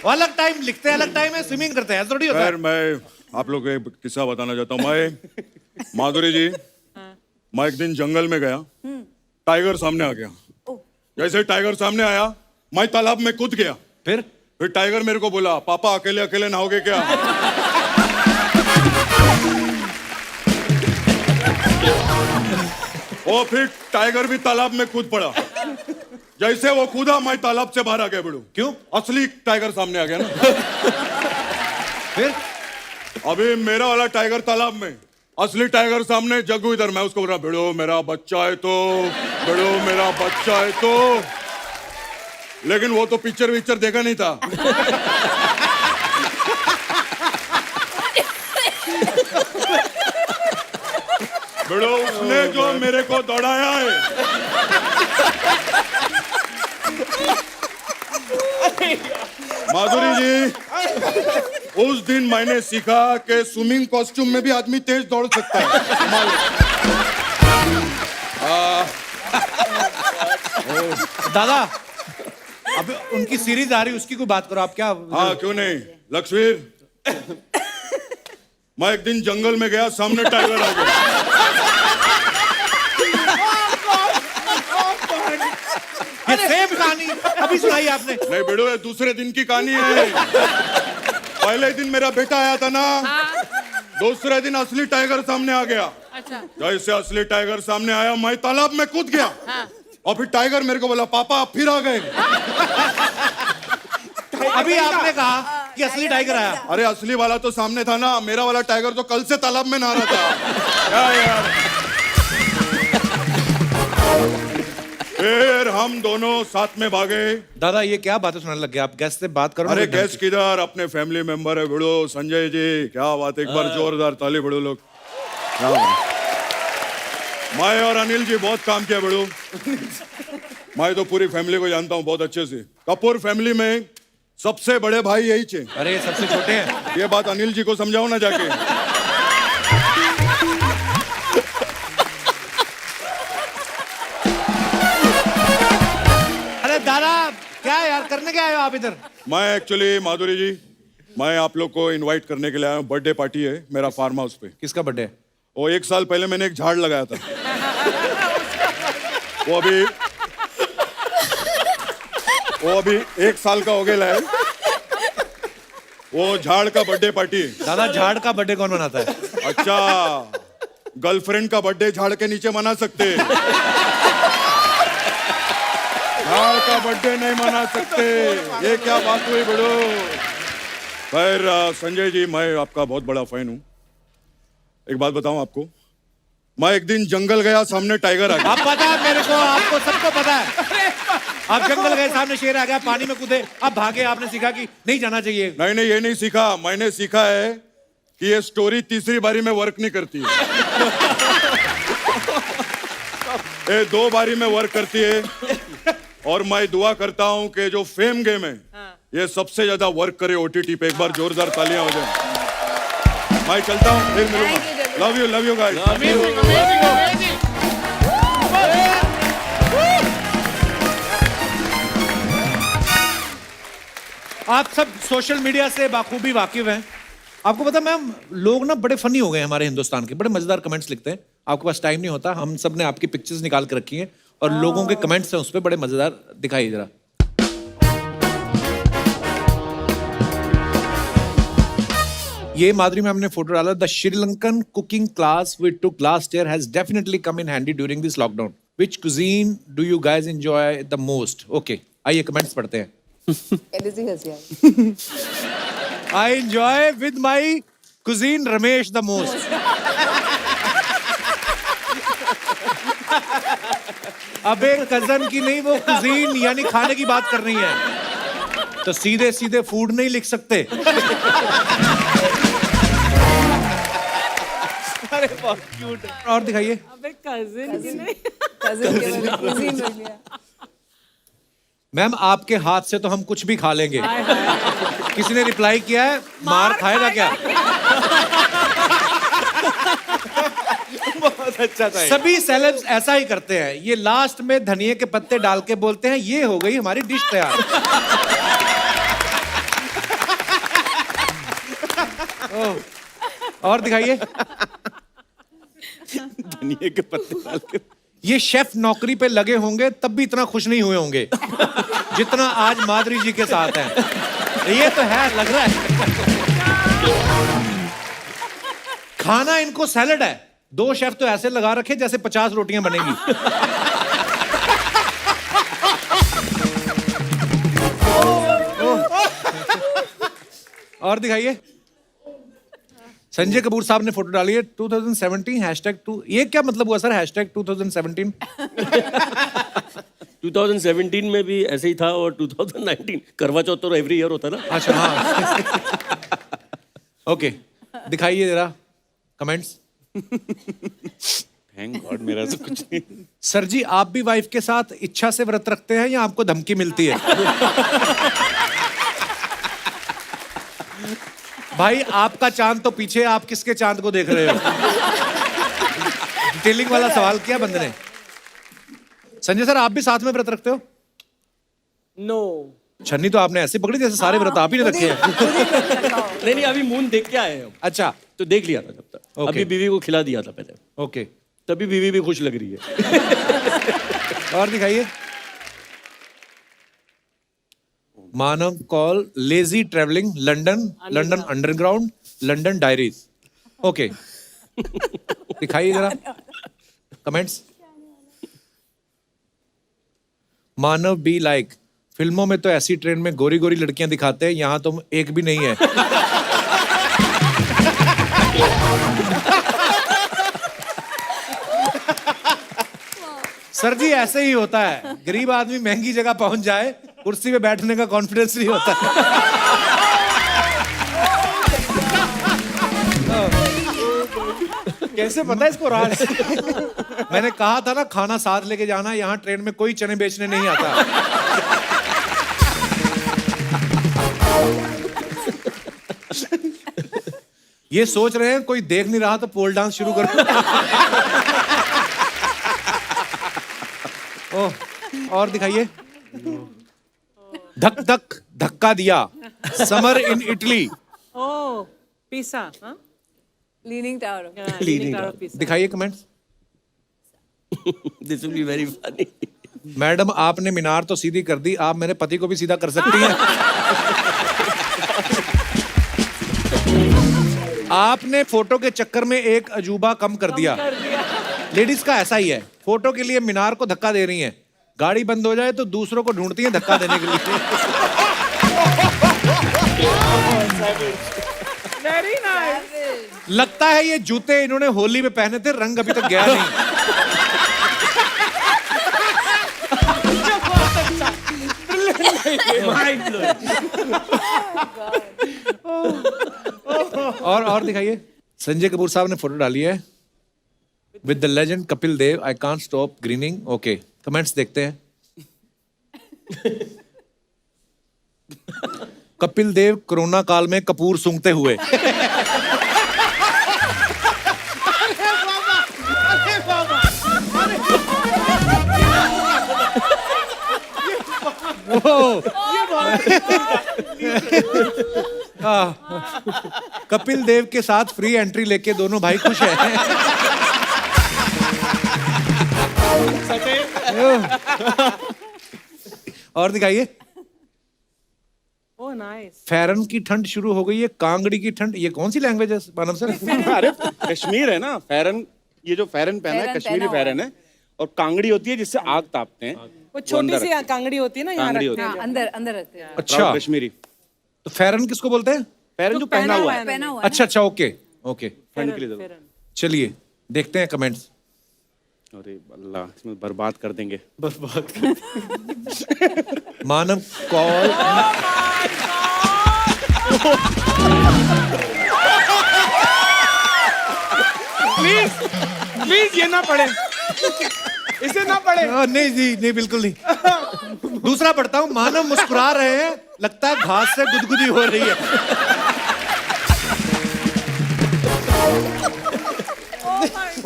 वो अलग टाइम लिखते हैं, अलग टाइम है स्विमिंग करते हैं, ऐसा थोड़ी होता है। खैर मैं आप लोग को एक किस्सा बताना चाहता हूँ। मैं माधुरी जी, मैं एक दिन जंगल में गया, टाइगर सामने आ गया। जैसे टाइगर सामने आया, मैं तालाब में कूद गया। फिर टाइगर मेरे को बोला, पापा अकेले अकेले नहाओगे क्या? और फिर टाइगर भी तालाब में कूद पड़ा। जैसे वो कूदा, मैं तालाब से बाहर आ गया बड़ू। क्यों? असली टाइगर सामने आ गया ना। फिर अभी मेरा वाला टाइगर तालाब में, असली टाइगर सामने, जग्गू इधर। मैं उसको बोल रहा, भिड़ो मेरा बच्चा है तो, भिड़ो मेरा बच्चा है तो। लेकिन वो तो पिक्चर विक्चर देखा नहीं था। भिड़ो, उसने जो मेरे को दौड़ाया है, माधुरी जी, उस दिन मैंने सीखा कि स्विमिंग कॉस्ट्यूम में भी आदमी तेज दौड़ सकता है। दादा, अब उनकी सीरीज आ रही है, उसकी कोई बात करो आप। क्या? हाँ क्यों नहीं लक्ष्मीर, मैं एक दिन जंगल में गया, सामने टाइगर आ गया। ये सेम कहानी अभी सुनाई आपने। नहीं बेड़ो, ये दूसरे दिन की कहानी है। पहले दिन मेरा बेटा आया था ना, दूसरे दिन असली टाइगर सामने आ गया। अच्छा। जैसे असली टाइगर सामने आया, मैं तालाब में कूद गया। और फिर टाइगर मेरे को बोला, पापा आप फिर आ गए। अभी आपने कहा कि असली टाइगर आया। अरे असली वाला तो सामने था ना, मेरा वाला टाइगर तो कल से तालाब में नहा रहा था। क्या यार। फिर हम दोनों साथ में भागे। दादा ये क्या बातें सुनाने लग गए आप? गेस्ट से बात करो। अरे गेस्ट किधर, अपने फैमिली मेंबर है भिड़ो, संजय जी। क्या बात, एक बार जोरदार ताली भिड़ो लोग। क्या बात। मैं और अनिल जी बहुत काम किया भिड़ो। मैं तो पूरी फैमिली को जानता हूँ बहुत अच्छे से। कपूर फैमिली में सबसे बड़े भाई यही थे। अरे सबसे छोटे हैं। ये बात अनिल जी को समझाओ ना जाके। अरे दादा क्या यार, करने क्या आए हो आप इधर? मैं एक्चुअली माधुरी जी मैं आप लोग को इनवाइट करने के लिए आया हूँ। बर्थडे पार्टी है मेरा फार्म हाउस पे। किसका बर्थडे है? वो 1 साल पहले मैंने एक झाड़ लगाया था। वो अभी 1 साल का हो गया है। वो झाड़ का बर्थडे पार्टी है। दादा झाड़ का बर्थडे कौन मनाता है? अच्छा, गर्लफ्रेंड का बर्थडे झाड़ के नीचे मना सकते हैं, झाड़ का बर्थडे नहीं मना सकते। ये क्या बात हुई बड़ो? खैर संजय जी, मैं आपका बहुत बड़ा फैन हूँ। एक बात बताऊं आपको, मैं एक दिन जंगल गया, सामने टाइगर आ गया। आप पता है मेरे को, आपको सबको पता है। आप जंगल गए, सामने शेर आ गया, पानी में कूदे, आप भागे, आपने सीखा कि नहीं जाना चाहिए। नहीं नहीं, ये नहीं सीखा। मैंने सीखा है कि ये स्टोरी तीसरी बारी में वर्क नहीं करती है। ये 2 बारी में वर्क करती है। और मैं दुआ करता हूं कि जो फेम गेम है ये सबसे ज्यादा वर्क करे OTT पे। एक बार जोरदार तालियां हो जाए। मैं चलता हूं, फिर मिलूंगा। Love you guys. आप सब सोशल मीडिया से बाखूबी वाकिफ हैं। आपको पता मैम, लोग ना बड़े फनी हो गए हमारे हिंदुस्तान के, बड़े मजेदार कमेंट्स लिखते हैं। आपके पास टाइम नहीं होता, हम सब ने आपकी पिक्चर्स निकाल के रखी हैं और लोगों के कमेंट्स हैं उस पर, बड़े मजेदार। दिखाइए जरा। ये माधुरी मैम ने फोटो डाला। The Sri Lankan cooking class we took last year has definitely come in handy during this lockdown. Which cuisine do you guys enjoy the most? Okay, आइए कमेंट्स पढ़ते हैं। I enjoy with my cuisine Ramesh the most. अबे cousin की नहीं, वो cuisine यानी खाने की बात कर रही है, तो सीधे सीधे फूड नहीं लिख सकते। अरे बहुत क्यूट। और दिखाइए। अबे cousin की नहीं। मैम आपके हाथ से तो हम कुछ भी खा लेंगे। किसी ने रिप्लाई किया है, मार खाएगा क्या? बहुत अच्छा था। सभी सेलेब्स ऐसा ही करते हैं। ये लास्ट में धनिये के पत्ते डाल के बोलते हैं ये हो गई हमारी डिश तैयार। और दिखाइए। धनिये के पत्ते डाल के। ये शेफ नौकरी पे लगे होंगे तब भी इतना खुश नहीं हुए होंगे जितना आज माधुरी जी के साथ हैं। ये तो है, लग रहा है। खाना इनको सैलड है। 2 शेफ तो ऐसे लगा रखे जैसे 50 रोटियां बनेगी। और दिखाइए। संजय कपूर साहब ने फोटो डाली है 2017 #2। ये क्या मतलब हुआ सर #2017? 2017 में भी ऐसे ही था और 2019 करवा चौथ तो एवरी ईयर होता ना। अच्छा हाँ। ओके, दिखाइए जरा कमेंट्स। थैंक गॉड मेरा तो कुछ नहीं। सर जी, आप भी वाइफ के साथ इच्छा से व्रत रखते हैं या आपको धमकी मिलती है? भाई आपका चांद तो पीछे, आप किसके चांद को देख रहे हो? डिटेलिंग वाला सवाल किया बंदे ने। संजय सर, आप भी साथ में व्रत रखते हो? No. छन्नी तो आपने ऐसे पकड़ी जैसे सारे व्रत आप ही ने रखे हैं। नहीं, अभी मून देख के आए हैं हम। अच्छा, तो देख लिया था जब तक। Okay. अभी बीवी को खिला दिया था पहले। ओके। तभी बीवी भी खुश लग रही है। और दिखाइए। Manav Kaul lazy travelling London underground London diaries. Okay, दिखाइए जरा कमेंट्स। मानव बी लाइक, फिल्मों में तो ऐसी ट्रेन में गोरी गोरी लड़कियां दिखाते हैं, यहां तो एक भी नहीं है। सर जी ऐसे ही होता है, गरीब आदमी महंगी जगह पहुंच जाए, कुर्सी पे बैठने का कॉन्फिडेंस नहीं होता। कैसे पता है इसको राज? मैंने कहा था ना खाना साथ लेके जाना, यहाँ ट्रेन में कोई चने बेचने नहीं आता। ये सोच रहे हैं कोई देख नहीं रहा तो पोल डांस शुरू करो। ओह, और दिखाइए। धक धक धक्का दिया, summer in Italy. Oh, Pisa. Huh? Leaning tower Yeah, Leaning Tower of Pisa. दिखाइए comments. This will be very funny. Madam आपने मीनार तो सीधी कर दी, आप मेरे पति को भी सीधा कर सकती हैं। आपने फोटो के चक्कर में एक अजूबा कम कर दिया। लेडीज का ऐसा ही है, फोटो के लिए मीनार को धक्का दे रही हैं, गाड़ी बंद हो जाए तो दूसरों को ढूंढती हैं धक्का देने के लिए। Very nice. लगता है ये जूते इन्होंने होली में पहने थे, रंग अभी तक गया नहीं। Mind blowing. और दिखाइए। संजय कपूर साहब ने फोटो डाली है with the legend Kapil Dev, I can't stop grinning. Okay, comments देखते हैं। कपिल देव कोरोना काल में कपूर सूंघते हुए। कपिल देव के साथ फ्री एंट्री लेके दोनों भाई खुश हैं। और दिखाइए। Oh, nice. फैरन की ठंड शुरू हो गई है, कांगड़ी की ठंड। ये कौन सी लैंग्वेज है मानव सर? अरे कश्मीर है ना, फैरन, ये जो फैरन पहना है फैरन कश्मीरी पहना हुआ फैरन है, और कांगड़ी होती है जिससे आग तापते हैं। वो छोटी सी कांगड़ी होती है ना, यहाँ कांगड़ी रखते होती हैं। हाँ, अंदर अंदर रहते हैं। अच्छा, प्राउड कश्मीरी तो फैरन किसको बोलते हैं? फैरन जो पहना हुआ है। पहना हुआ है अच्छा अच्छा, ओके ओके, ठंड के लिए जरूर। चलिए देखते हैं कमेंट्स। अरे अल्लाह, इसमें बर्बाद कर देंगे। मानव कॉल। प्लीज ये ना पढ़े, इसे ना पढ़े। नहीं जी, नहीं बिल्कुल नहीं। दूसरा पढ़ता हूं। मानव मुस्कुरा रहे हैं, लगता है घास से गुदगुदी हो रही है।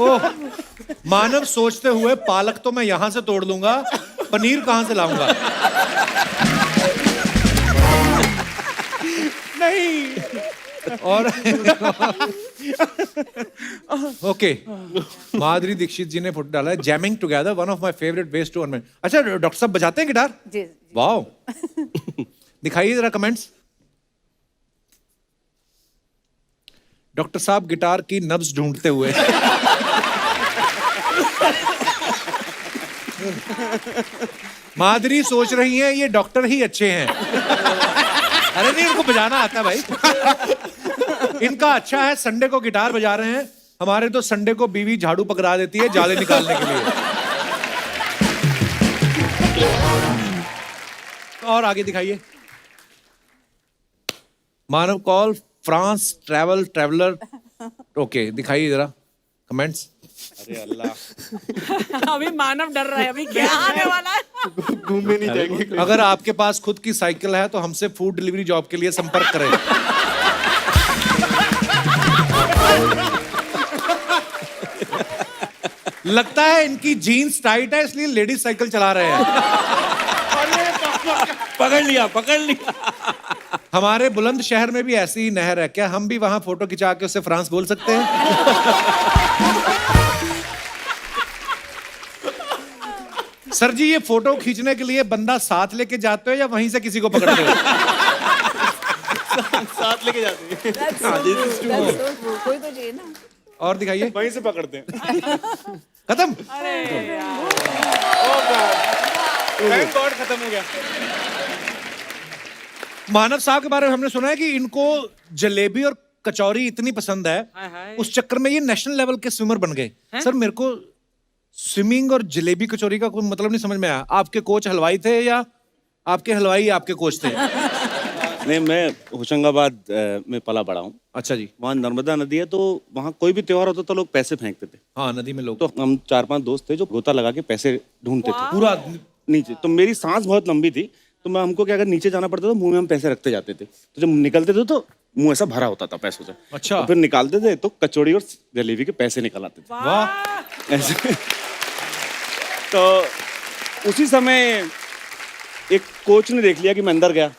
ओह, मानव सोचते हुए, पालक तो मैं यहां से तोड़ लूंगा, पनीर कहां से लाऊंगा? नहीं। और ओके, माधुरी दीक्षित जी ने फोटो डाला है, jamming together one of my favourite ways to earn. अच्छा, डॉक्टर साहब बजाते हैं गिटार? जी जी। वाओ। दिखाइए जरा कमेंट्स। डॉक्टर साहब गिटार की नब्ज ढूंढते हुए। माधुरी सोच रही हैं ये डॉक्टर ही अच्छे हैं। अरे नहीं, इनको बजाना आता है भाई। इनका अच्छा है, संडे को गिटार बजा रहे हैं। हमारे तो संडे को बीवी झाड़ू पकड़ा देती है जाले निकालने के लिए। और आगे दिखाइए। Manav call France traveller. Okay, दिखाइए जरा कमेंट्स। अरे अल्लाह, अभी मानव डर रहा है, अभी क्या आने वाला है? घूमने नहीं जाएंगे। अगर आपके पास खुद की साइकिल है तो हमसे फूड डिलीवरी जॉब के लिए संपर्क करें। लगता है इनकी जीन्स टाइट है, इसलिए लेडीज साइकिल चला रहे हैं। पकड़ लिया, पकड़ लिया। हमारे बुलंद शहर में भी ऐसी ही नहर है क्या? हम भी वहां फोटो खिंचा के उससे फ्रांस बोल सकते हैं? सर जी, ये फोटो खींचने के लिए बंदा साथ लेके जाते हो या वहीं से किसी को पकड़ते हो? साथ लेके जाते हैं। That's so true. कोई तो चाहिए ना। और दिखाइए। वहीं से पकड़ते हैं। खत्म। थैंक गॉड, खत्म हो गया। मानव साहब के बारे में हमने सुना है कि इनको जलेबी और कचौरी इतनी पसंद है, उस चक्कर में ये नेशनल लेवल के स्विमर बन गए। सर, मेरे को स्विमिंग और जलेबी कचौरी का कोई मतलब नहीं समझ में आया। आपके कोच हलवाई थे या आपके हलवाई आपके कोच थे? नहीं, मैं होशंगाबाद में पला बड़ा हूँ। अच्छा जी। वहाँ नर्मदा नदी है, तो वहाँ कोई भी त्योहार होता तो लोग पैसे फेंकते थे। हाँ, नदी में लोग तो हम 4-5 दोस्त थे जो गोता लगा के पैसे ढूंढते थे पूरा। नीचे। तो मेरी सांस बहुत लंबी थी, तो मैं हमको क्या, अगर नीचे जाना पड़ता था, मुंह में हम पैसे रखते जाते थे। तो जब निकलते थे तो मुंह ऐसा भरा होता था पैसों से। अच्छा। तो फिर निकालते थे तो कचौड़ी और जलेबी के पैसे निकल आते थे वाह। ऐसे। तो उसी समय एक कोच ने देख लिया कि मैं अंदर गया,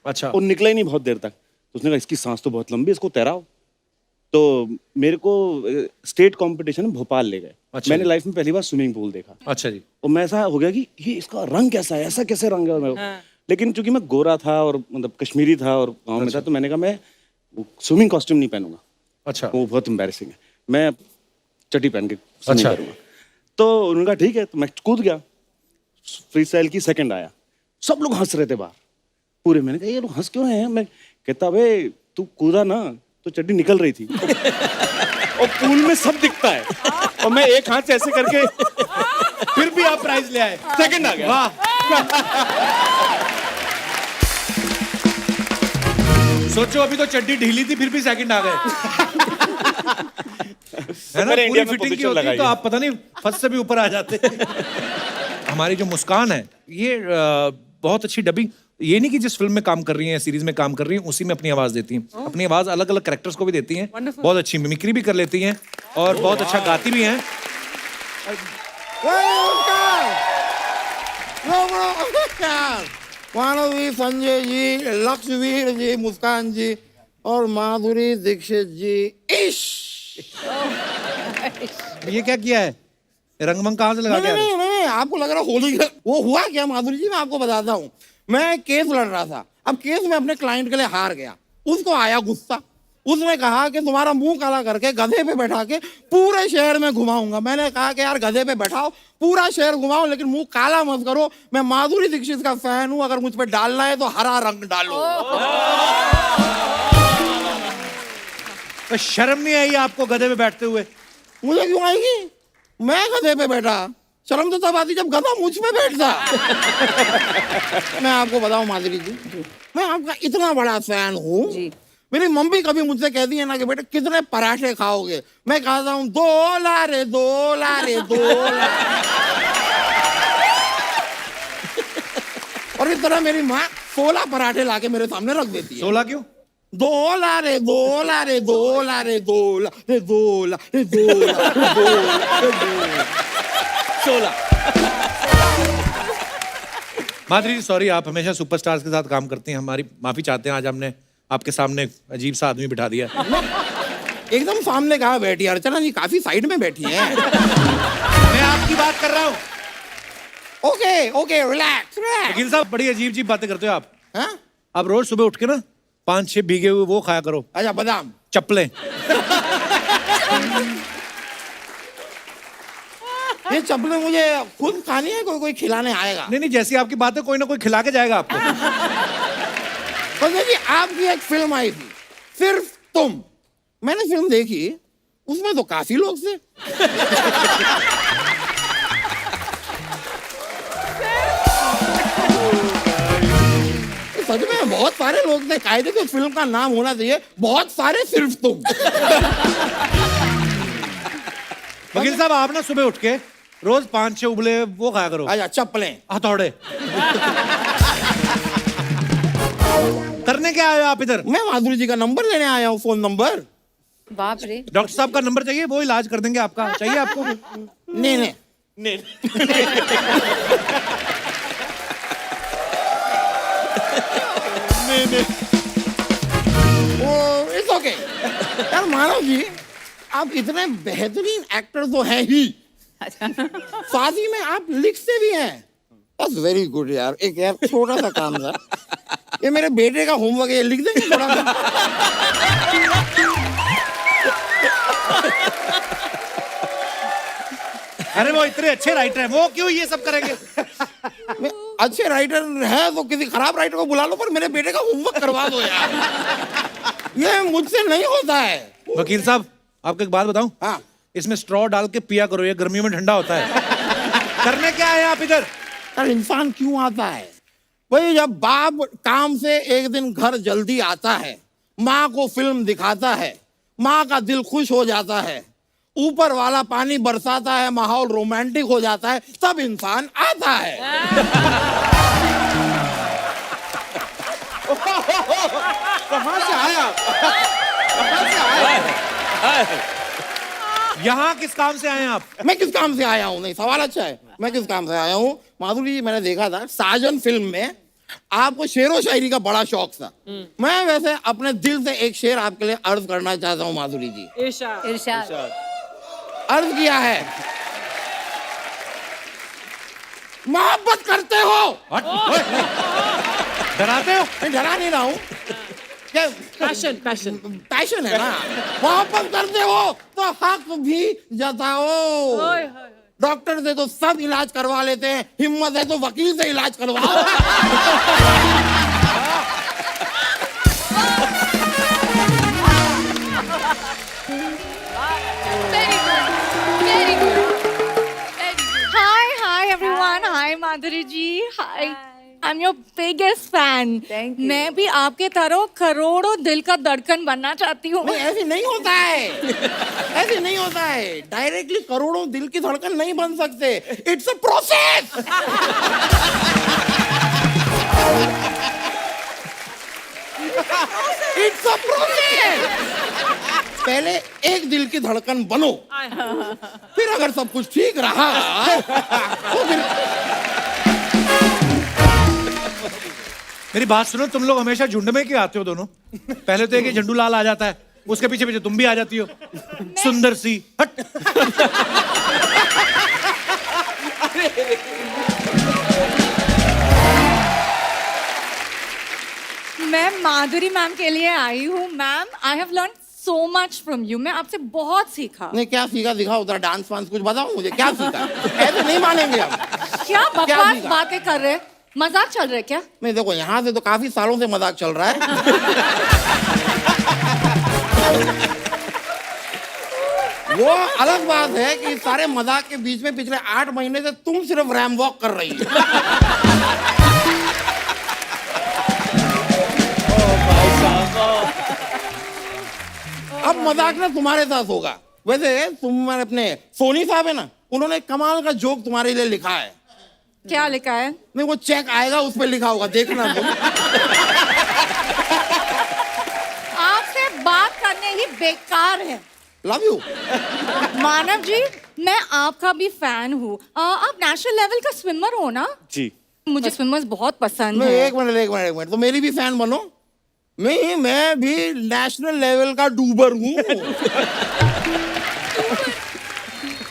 अच्छा। और निकला ही नहीं बहुत देर तक। तो उसने कहा इसकी सांस तो बहुत लंबी है, इसको तैराओ। तो मेरे को स्टेट कंपटीशन में भोपाल ले गए। अच्छा मैंने जी। लाइफ में पहली बार स्विमिंग पूल देखा। अच्छा जी। और मैं ऐसा हो गया कि ये इसका रंग कैसा है, ऐसा कैसे रंग है मेरे को। लेकिन चूंकि मैं गोरा था और मतलब कश्मीरी था और गाँव में था, तो मैंने कहा मैं स्विमिंग कॉस्ट्यूम नहीं पहनूंगा, अच्छा। वो बहुत एम्बैरेसिंग है, मैं चड्डी पहन के स्विमिंग अच्छा। करूंगा। तो उन्होंने कहा ठीक है, तो मैं कूद गया। फ्री स्टाइल की सेकंड आया, सब लोग हंस रहे थे बाहर पूरे। मैंने कहा ये लोग हंस क्यों रहे हैं? मैं कहता अबे तू कूदा ना तो चड्डी निकल रही थी। और पूल में सब दिखता है, और मैं एक हाथ से ऐसे करके फिर भी आप प्राइज ले आए। सेकंड आ गया। वाह। सोचो अभी तो चड्डी ढीली थी फिर भी सेकंड आ गए। है ना, मेरे पूरी इंडिया में फिटिंग की position होती लगाई तो है। आप पता नहीं फर्स्ट से भी ऊपर आ जाते। हमारी जो मुस्कान है ये बहुत अच्छी डबिंग, ये नहीं कि जिस फिल्म में काम कर रही हैं, सीरीज में काम कर रही हैं, उसी में अपनी आवाज देती हैं। अपनी आवाज अलग अलग कैरेक्टर्स को भी देती हैं। बहुत अच्छी मिमिक्री भी कर लेती हैं और बहुत अच्छा गाती भी हैं। मानवी, संजय जी, लक्ष्यवीर जी, मुस्कान जी और माधुरी दीक्षित जी। इश ये क्या किया है? रंगमंग कहाँ से लगा नहीं, के आ रहे नहीं, हैं? नहीं, आपको लग रहा होली का वो हुआ क्या माधुरी जी, मैं आपको बताता हूँ। मैं केस लड़ रहा था, अब केस में अपने क्लाइंट के लिए हार गया। उसको आया गुस्सा, उसने कहा कि तुम्हारा मुंह काला करके गधे पे बैठा के पूरे शहर में घुमाऊंगा। मैंने कहा कि यार गधे पे बैठाओ, पूरा शहर घुमाओ, लेकिन मुंह काला मत करो। मैं माधुरी दीक्षित का फैन हूं, अगर मुझ पे डालना है तो हरा रंग डालो। तो शर्म नहीं आई आपको गधे पे बैठते हुए? मुझे क्यों आएगी? मैं गधे पे बैठा, शर्म तो तब आती जब गधा मुझ पे बैठता। मैं आपको बताऊं माधुरी जी, मैं आपका इतना बड़ा फैन हूँ। जी। मेरी मम्मी कभी मुझसे कहती है ना कि बेटे कितने पराठे खाओगे, मैं कहता हूँ 2 लारे 2 लारे 2 लारे। और इस तरह मेरी माँ 16 पराठे लाके मेरे सामने रख देती है। 16 क्यों? 2 लारे 2 लारे 2 लारे 2 लारे 2 लारे 2 लारे 16। माधुरी जी सॉरी, आप हमेशा सुपरस्टार्स के साथ काम करती हैं, हमारी माफी चाहते हैं। आज हमने आपके सामने अजीब सा आदमी बिठा दिया। एकदम सामने कहा बैठी, अर्चना जी काफी साइड में बैठी हैं। मैं आपकी बात कर रहा हूँ। Okay okay, relax relax. वकील साहब बड़ी अजीब अजीब बातें करते हो आप। हाँ? आप रोज सुबह उठ के ना 5-6 भीगे हुए वो खाया करो, अच्छा, बादाम। चप्पलें। ये चप्पलें मुझे खुद खानी है, कोई खिलाने आएगा? नहीं नहीं, जैसी आपकी बात है कोई ना कोई खिला के जाएगा आपको। संजय जी, आपकी एक फिल्म आई थी सिर्फ तुम, मैंने फिल्म देखी, उसमें तो काफी लोग थे। सच में बहुत सारे लोग थे। कायदे की फिल्म का नाम होना चाहिए बहुत सारे सिर्फ तुम। वकील साहब आप ना सुबह उठ के रोज 5-6 उबले वो खाया करो, अच्छा, चप्पलें। हथौड़े। करने क्या आए हो आप इधर? मैं माधुरी जी का नंबर लेने आया हूँ, फोन नंबर। बाप रे। डॉक्टर साहब का नंबर चाहिए, वो इलाज कर देंगे आपका। चाहिए आपको? नहीं नहीं, इट्स ओके। यार मानव जी, आप इतने बेहतरीन एक्टर तो हैं ही, साथ ही में आप लिखते भी हैं। दैट्स वेरी गुड यार। एक यार छोटा सा काम था, ये मेरे बेटे का होमवर्क है, लिख देंगे थोड़ा सा? अरे वो इतने अच्छे राइटर हैं, वो क्यों ये सब करेंगे? अच्छे राइटर है तो किसी खराब राइटर को बुला लो, पर मेरे बेटे का होमवर्क करवा दो यार। ये मुझसे नहीं होता है। वकील साहब आपको एक बात बताऊं? हाँ। इसमें स्ट्रॉ डाल के पिया करो, ये गर्मियों में ठंडा होता है। करने क्या है आप इधर? यार इंसान क्यों आता है भाई? जब बाप काम से एक दिन घर जल्दी आता है, माँ को फिल्म दिखाता है, माँ का दिल खुश हो जाता है, ऊपर वाला पानी बरसाता है, माहौल रोमांटिक हो जाता है, तब इंसान आता है। कहाँ से आया? कहाँ से आया? यहाँ किस काम से आए हैं आप? मैं किस काम से आया हूँ? नहीं, सवाल अच्छा है। मैं किस काम से आया हूँ? माधुरी जी, मैंने देखा था साजन फिल्म में आपको शेरो शायरी का बड़ा शौक था। मैं वैसे अपने दिल से एक शेर आपके लिए अर्ज करना चाहता हूँ माधुरी जी। इरशाद इरशाद। अर्ज किया है, मोहब्बत करते हो। डराते हो? मैं डरा नहीं रहा हूँ, क्या पैशन पैशन पैशन है ना। मोहब्बत करते हो तो हक भी जताओ। डॉक्टर से तो सब इलाज करवा लेते हैं, हिम्मत है तो वकील से इलाज करवाओ। Very good. Very good. Very good. Hi everyone. Hi Madhuri ji. Hi. I'm your biggest fan. Thank you. मैं भी आपके तरह करोड़ों दिल का धड़कन बनना चाहती हूँ। नहीं, ऐसे नहीं होता है, ऐसे नहीं होता है। डायरेक्टली करोड़ों दिल की धड़कन नहीं बन सकते। It's a process. It's a process. पहले एक दिल की धड़कन बनो, फिर अगर सब कुछ ठीक रहा तो फिर। मेरी बात सुनो, तुम लोग हमेशा झुंड में क्यों आते हो दोनों? पहले तो एक झंडू लाल आ जाता है, उसके पीछे पीछे तुम भी आ जाती हो, सुंदर सी। हट। मैं माधुरी मैम के लिए आई हूँ। Ma'am, I have learn so much from you. मैं आपसे बहुत सीखा। नहीं, क्या सीखा दिखाओ, उधर डांस वांस कुछ बताओ मुझे, क्या सीखा? ऐसे नहीं मानेंगे हम। क्या बकवास सीखा? बातें कर रहे हैं? मजाक चल रहा है क्या? नहीं देखो, यहाँ से तो काफी सालों से मजाक चल रहा है। वो अलग बात है कि सारे मजाक के बीच में पिछले 8 महीने से तुम सिर्फ रैम वॉक कर रही हो। अब मजाक ना तुम्हारे साथ होगा। वैसे तुम्हारे अपने सोनी साहब है ना, उन्होंने कमाल का जोक तुम्हारे लिए लिखा है। क्या लिखा है? नहीं, वो चेक आएगा, उस पर लिखा होगा, देखना तुम। आपसे बात करने ही बेकार है। Love you. मानव जी, मैं आपका भी फैन हूँ। आप नेशनल लेवल का स्विमर हो ना? जी। मुझे स्विमर्स बहुत पसंद नहीं, है। एक मिनट, तो मेरी भी फैन बनो। नहीं, मैं भी नेशनल लेवल का डूबर हूँ।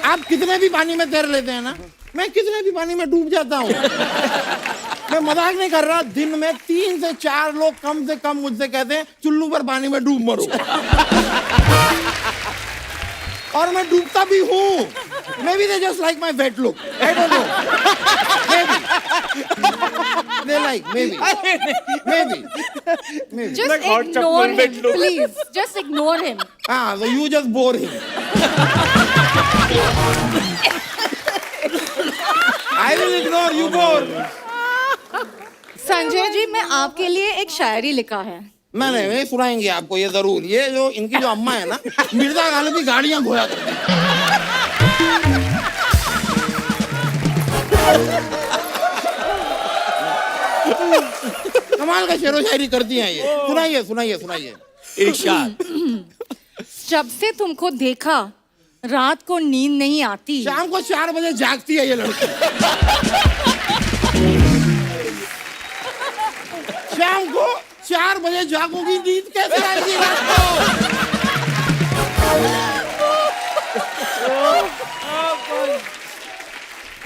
आप कितने भी पानी में तैर लेते हैं ना, मैं कितने भी पानी में डूब जाता हूँ। मैं मजाक नहीं कर रहा। दिन में 3 से 4 लोग कम से कम मुझसे कहते हैं चुल्लू पर पानी में डूब मरो। और मैं डूबता भी हूँ। Maybe they just like my wet look. I don't know. Maybe. They like, maybe. Just Like hot ignore chocolate him, bed look. please. Just ignore him. Ah, so you just bore him. I will ignore you bore. Sanjay ji, मैं आपके लिए एक शायरी लिखा है। नहीं, सुनाएंगे आपको ये जरूर। ये जो इनकी जो अम्मा है ना, मिर्जा गालिब की गाड़ियां धोया करती है। कमाल का शेरो शायरी करती हैं ये। सुनाइए। इरशाद। जब से तुमको देखा रात को नींद नहीं आती। शाम को 4 बजे जागती है ये लड़की। शाम को 4 बजे जागूंगी, नींद कैसे आएगी रात को?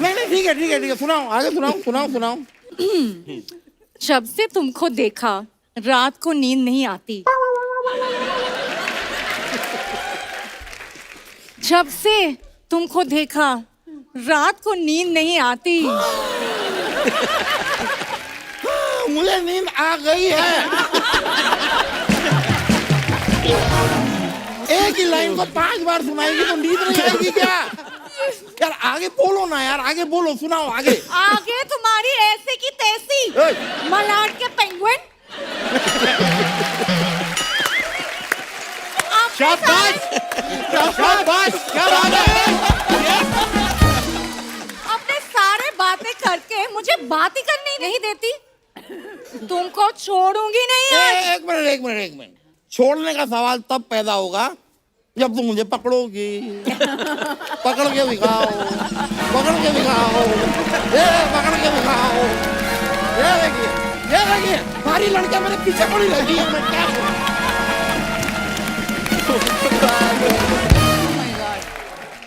नहीं, ठीक है, सुनाओ, आगे सुनाओ। जब से तुमको देखा रात को नींद नहीं आती। जब से तुमको देखा रात को नींद नहीं आती। मुझे नींद आ गई है। एक ही लाइन को 5 बार सुनाएगी तो नींद नहीं आएगी क्या? यार आगे बोलो ना यार, आगे बोलो, सुनाओ आगे। आगे तुम्हारी ऐसे की तैसी मलाड के पेंगुइन। शाबाश, क्या बात है। अपने सारे बातें करके मुझे बात ही करनी नहीं देती। तुमको छोड़ूंगी नहीं आज। एक मिनट। छोड़ने का सवाल तब पैदा होगा जब तुम मुझे पकड़ोगी। पकड़ के दिखाओ। ये पकड़ के दिखाओ। ये देखिए। पता नहीं है, सारी लड़कियां मेरे पीछे पड़ी रहती है, मैं क्या करूं?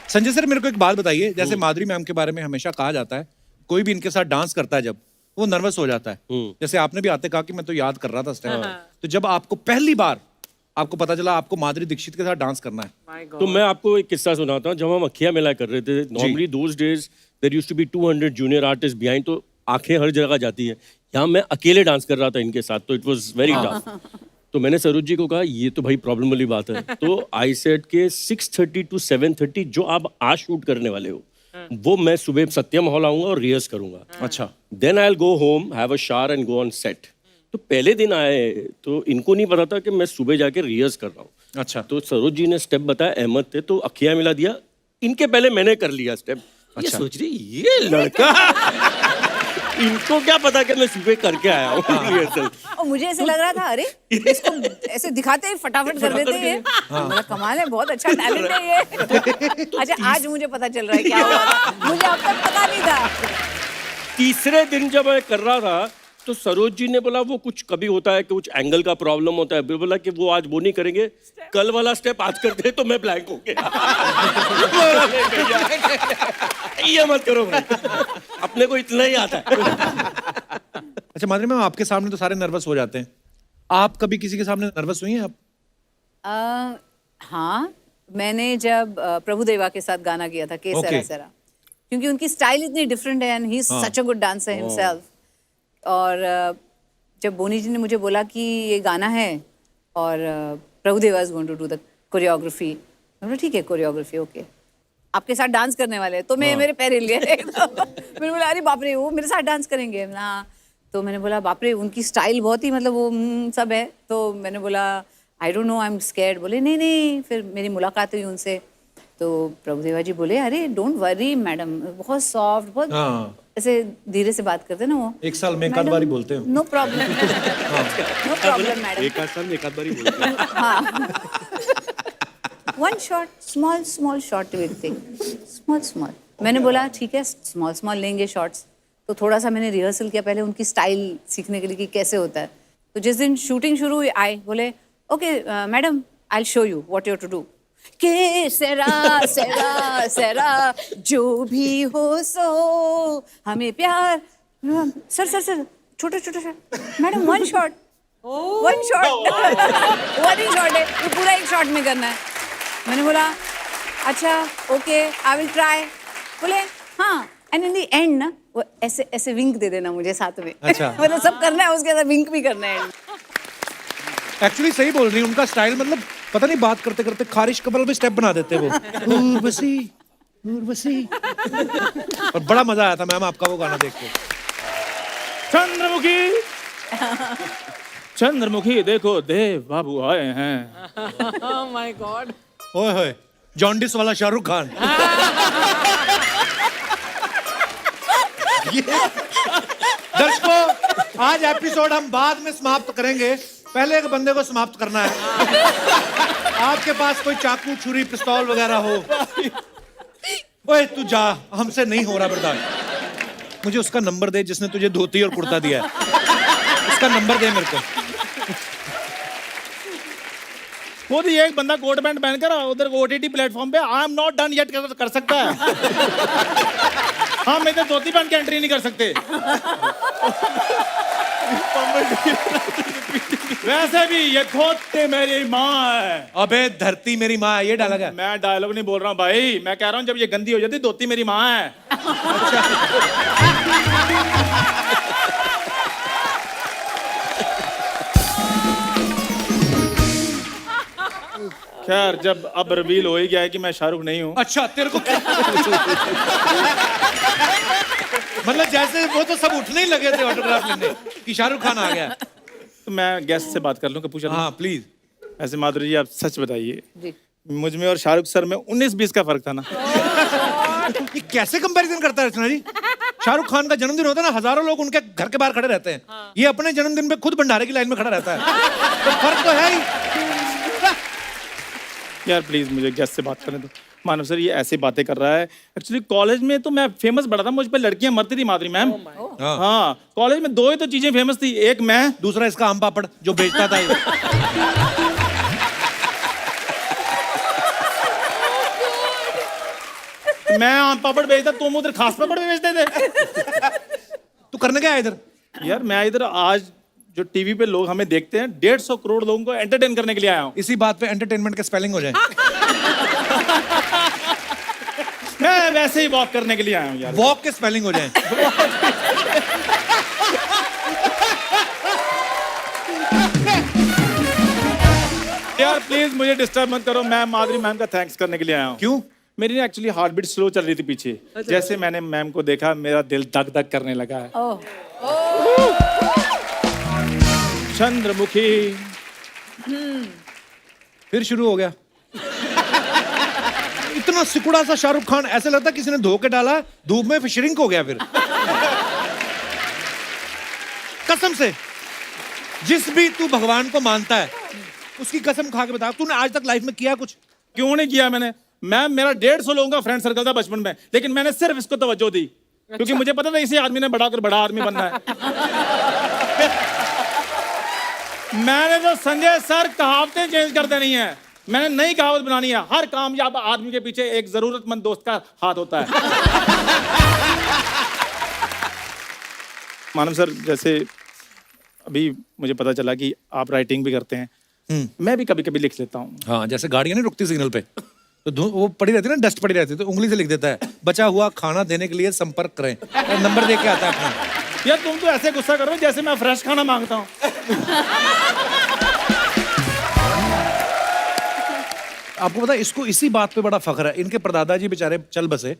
संजय सर मेरे को एक बात बताइए, जैसे माधुरी मैम के बारे में हमेशा कहा जाता है कोई भी इनके साथ डांस करता है जब वो नर्वस हो जाता है। जैसे आपने भी आते कहा कि मैं तो याद कर रहा था उस टाइम। तो जब आपको पहली बार आपको पता चला आपको माधुरी दीक्षित के साथ डांस करना है, तो मैं आपको एक किस्सा सुनाता हूँ। जब हम अखिया मेला कर रहे थे, normally those days there used to be 200 junior artist behind, तो आंखें हर जगह जाती है। यहाँ मैं अकेले डांस कर रहा था इनके साथ, तो इट वाज वेरी टफ। तो मैंने सरोज जी को कहा ये तो भाई प्रॉब्लम वाली बात है। तो आई सेड के 6:30 to 7:30 जो आप आज शूट करने वाले हो वो मैं सुबह सत्यम हॉल आऊंगा और रिहर्स करूंगा। अच्छा। Then I will go home, have a shower and go on set. तो पहले दिन आए तो इनको नहीं पता था कि मैं सुबह जाके रिहर्स कर रहा हूँ। अच्छा। तो सरोज जी ने स्टेप बताया, अहमद थे तो अखिया मिला दिया, इनके पहले मैंने कर लिया स्टेप। ये सोच रही ये लड़का इनको क्या पता कि मैं सुबह करके आया हूँ रिहर्सल। और मुझे ऐसे लग रहा था अरे इसको ऐसे दिखाते ही फटाफट कर देते हैं। मेरा कमाल है, बहुत अच्छा टैलेंट है ये। अच्छा आज मुझे पता चल रहा है क्या हुआ था, मुझे अब तक पता नहीं था। तीसरे दिन जब मैं कर रहा था तो सरोज जी ने बोला वो कुछ कभी होता है कि कुछ एंगल का प्रॉब्लम होता है, बोला कि वो आज वो नहीं करेंगे, कल वाला स्टेप आज करते हैं। तो मैं ब्लैंक हो गया। ये मत करो भाई, अपने को इतना ही आता है। अच्छा माधुरी मैम आपके सामने तो सारे नर्वस हो जाते हैं, आप कभी किसी के सामने नर्वस हुई हैं आप? हाँ, मैंने जब प्रभुदेवा के साथ गाना किया था केसरा सरा, क्योंकि उनकी स्टाइल इतनी डिफरेंट है and he is such a good dancer himself. और जब बोनी जी ने मुझे बोला कि ये गाना है और Prabhudeva is going to do the choreography, मैं बोला ठीक है कोरियोग्राफी ओके, आपके साथ डांस करने वाले हैं। तो मैं मेरे पैर हिल गए। मैंने बोला अरे बाप रे वो मेरे साथ डांस करेंगे। हाँ, तो मैंने बोला बाप रे उनकी स्टाइल बहुत ही मतलब वो सब है। तो मैंने बोला I don't know I am scared. बोले नहीं नहीं। फिर मेरी मुलाकात हुई उनसे तो प्रभुदेवा जी बोले अरे डोंट वरी मैडम, बहुत सॉफ्ट, बहुत ऐसे धीरे से बात करते ना वो। एक साल में एक आध बारी बोलते हो। No problem, no problem madam. एक आध साल में एक आध बारी बोलते हैं। हाँ, one shot, small small shot will take, small small. मैंने बोला ठीक है स्मॉल स्मॉल लेंगे शॉट्स। तो थोड़ा सा मैंने रिहर्सल किया पहले उनकी स्टाइल सीखने के लिए कि कैसे होता है। तो जिस दिन शूटिंग शुरू हुई आए बोले okay madam I will show you what you have to do. के सेरा सेरा सेरा जो भी हो सो हमें प्यार। सर सर सर छोटा छोटा shot madam, one shot, one shot, one ही शॉट है, ये पूरा एक शॉट में करना है। मैंने बोला अच्छा ओके आई विल ट्राई। बोले हाँ, एंड इन द एंड ना वो ऐसे ऐसे विंक दे देना मुझे साथ में। अच्छा। मतलब सब करना है उसके साथ विंक भी करना है। एक्चुअली सही बोल रही हूँ, उनका स्टाइल मतलब पता नहीं बात करते करते खारिश कबल में स्टेप बना देते वो। उर्वशी उर्वशी। और बड़ा मजा आया था मैम आपका वो गाना देख के। चंद्रमुखी चंद्रमुखी देखो देव बाबू आए हैं। Oh my God. ओए होए जॉन्डिस वाला शाहरुख खान। दर्शकों आज एपिसोड हम बाद में समाप्त करेंगे, पहले एक बंदे को समाप्त करना है। आपके पास कोई चाकू छुरी पिस्तौल वगैरह हो? ओए तू जा, हमसे नहीं हो रहा बर्दाश्त। मुझे उसका नंबर दे जिसने तुझे धोती और कुर्ता दिया है, उसका नंबर दे मेरे को। खुद ही एक बंदा कोट पैंट पहनकर उधर OTT प्लेटफॉर्म पे I am not done yet कर सकता है। हम इधर धोती पहन के एंट्री नहीं कर सकते। वैसे भी ये धोती मेरी माँ है। अबे धरती मेरी माँ है, ये डायलॉग है। मैं डायलॉग नहीं बोल रहा हूँ भाई, मैं कह रहा हूँ जब ये गंदी हो जाती धोती मेरी माँ है। खैर जब अब रिवील हो ही गया है कि मैं शाहरुख नहीं हूँ। अच्छा तेरे को मतलब जैसे वो तो सब उठने ही लगे थे ऑटोग्राफ लेने कि शाहरुख खान आ गया। तो मैं गेस्ट से बात कर लूँ, पूछा? हाँ प्लीज। ऐसे माधुरी जी आप सच बताइए, जी। मुझ में और शाहरुख सर में 19-20 का फर्क था ना? ये कैसे कंपैरिजन करता है रचना जी? शाहरुख खान का जन्मदिन होता है ना, हजारों लोग उनके घर के बाहर खड़े रहते हैं। ये अपने जन्मदिन पे खुद भंडारे की लाइन में खड़ा रहता है। तो फर्क तो है ही। यार प्लीज मुझे गेस्ट से बात करने दो। मानव सर ये ऐसे बातें कर रहा है। एक्चुअली कॉलेज में तो मैं फेमस बड़ा था, मुझ पे लड़कियां मरती थी माधुरी मैम। हाँ कॉलेज में 2 ही तो चीजें फेमस थी, एक मैं, दूसरा इसका आम पापड़ जो बेचता था ये। मैं आम पापड़ बेचता, तुम उधर खास पापड़ भी बेचते थे। तू करने क्या है इधर? यार मैं इधर आज जो टीवी पे लोग हमें देखते हैं 150 करोड़ लोगों को एंटरटेन करने के लिए आया हूँ। इसी बात पे एंटरटेनमेंट का स्पेलिंग हो जाए। मैं वैसे ही वॉक करने के लिए आया हूँ यार। वॉक के स्पेलिंग हो जाए। यार प्लीज मुझे डिस्टर्ब मत करो, मैं माधुरी मैम का थैंक्स करने के लिए आया हूँ। क्यों? मेरी ना एक्चुअली हार्ट बीट स्लो चल रही थी पीछे। जैसे मैंने मैम को देखा मेरा दिल धक धक करने लगा है। चंद्रमुखी। फिर शुरू हो गया। इतना सिकुड़ा सा शाहरुख खान, ऐसे लगता किसी ने धो के डाला धूप में, फिर श्रिंक हो गया। फिर कसम से जिस भी तू भगवान को मानता है उसकी कसम खा के बता, तूने आज तक लाइफ में किया कुछ? क्यों नहीं किया मैंने? मैम मेरा 150 लोगों का फ्रेंड सर्कल था बचपन में, लेकिन मैंने सिर्फ इसको तवज्जो दी क्योंकि मुझे पता था इसी आदमी ने बड़ा होकर बड़ा आदमी बनना है। मैंने तो संजय सर कहावतें चेंज कर देनी है, मैंने नई कहावत बनानी है, हर कामयाब आदमी के पीछे एक जरूरतमंद दोस्त का हाथ होता है। मानव सर जैसे अभी मुझे पता चला कि आप राइटिंग भी करते हैं, मैं भी कभी कभी लिख लेता हूँ। हाँ, जैसे गाड़ियां नहीं रुकती सिग्नल पे तो वो पड़ी रहती है ना, डस्ट पड़ी रहती है, तो उंगली से लिख देता है बचा हुआ खाना देने के लिए संपर्क करें, और नंबर दे के आता है अपना। यार तुम तो ऐसे गुस्सा कर रहे हो जैसे मैं फ्रेश खाना मांगता हूँ। आपको पता है इसको इसी बात पे बड़ा फख्र है, इनके परदादा जी बेचारे चल बसे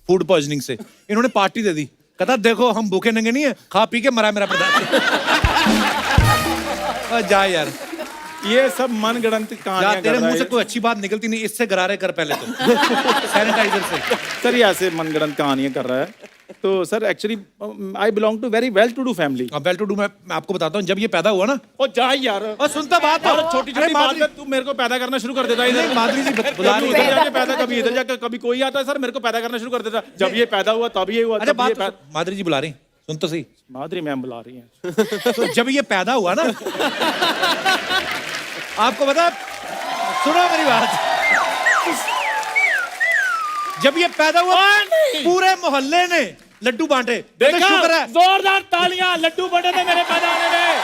फूड पॉइजनिंग से, इन्होंने पार्टी दे दी, कहता देखो हम भूखे नंगे नहीं है, खा पी के मरा मेरा परदादा। जा यार, ये सब मनगढ़ंत कहानियां तेरे कर रहा मुंह से है। कोई अच्छी बात निकलती नहीं, इससे गरारे कर पहले तो सैनिटाइजर से। सर ये ऐसे मनगढ़ंत कहानियां कर रहा है। तो sir actually I belong to very well to do family. Well to do मैं आपको बताता हूँ, जब ये पैदा हुआ ना, ओ जा यार, और सुनता बात और छोटी छोटी बात में तू मेरे को पैदा करना शुरू कर देता है। इधर माधुरी जी बुला रही उधर है। जाके पैदा, कभी इधर जाकर, कभी कोई आता है सर मेरे को पैदा करना शुरू कर देता। जब ये पैदा हुआ तब ये हुआ। अच्छा बात, माधुरी जी बुला रही, सुन तो सही। माधुरी मैम बुला रही हैं। तो जब ये पैदा हुआ ना, आपको पता, सुनो मेरी बात, जब ये पैदा हुआ पूरे मोहल्ले ने लड्डू बांटे। देखा, शुक्र है, जोरदार तालियां, लड्डू बटे थे मेरे पैदा होने में।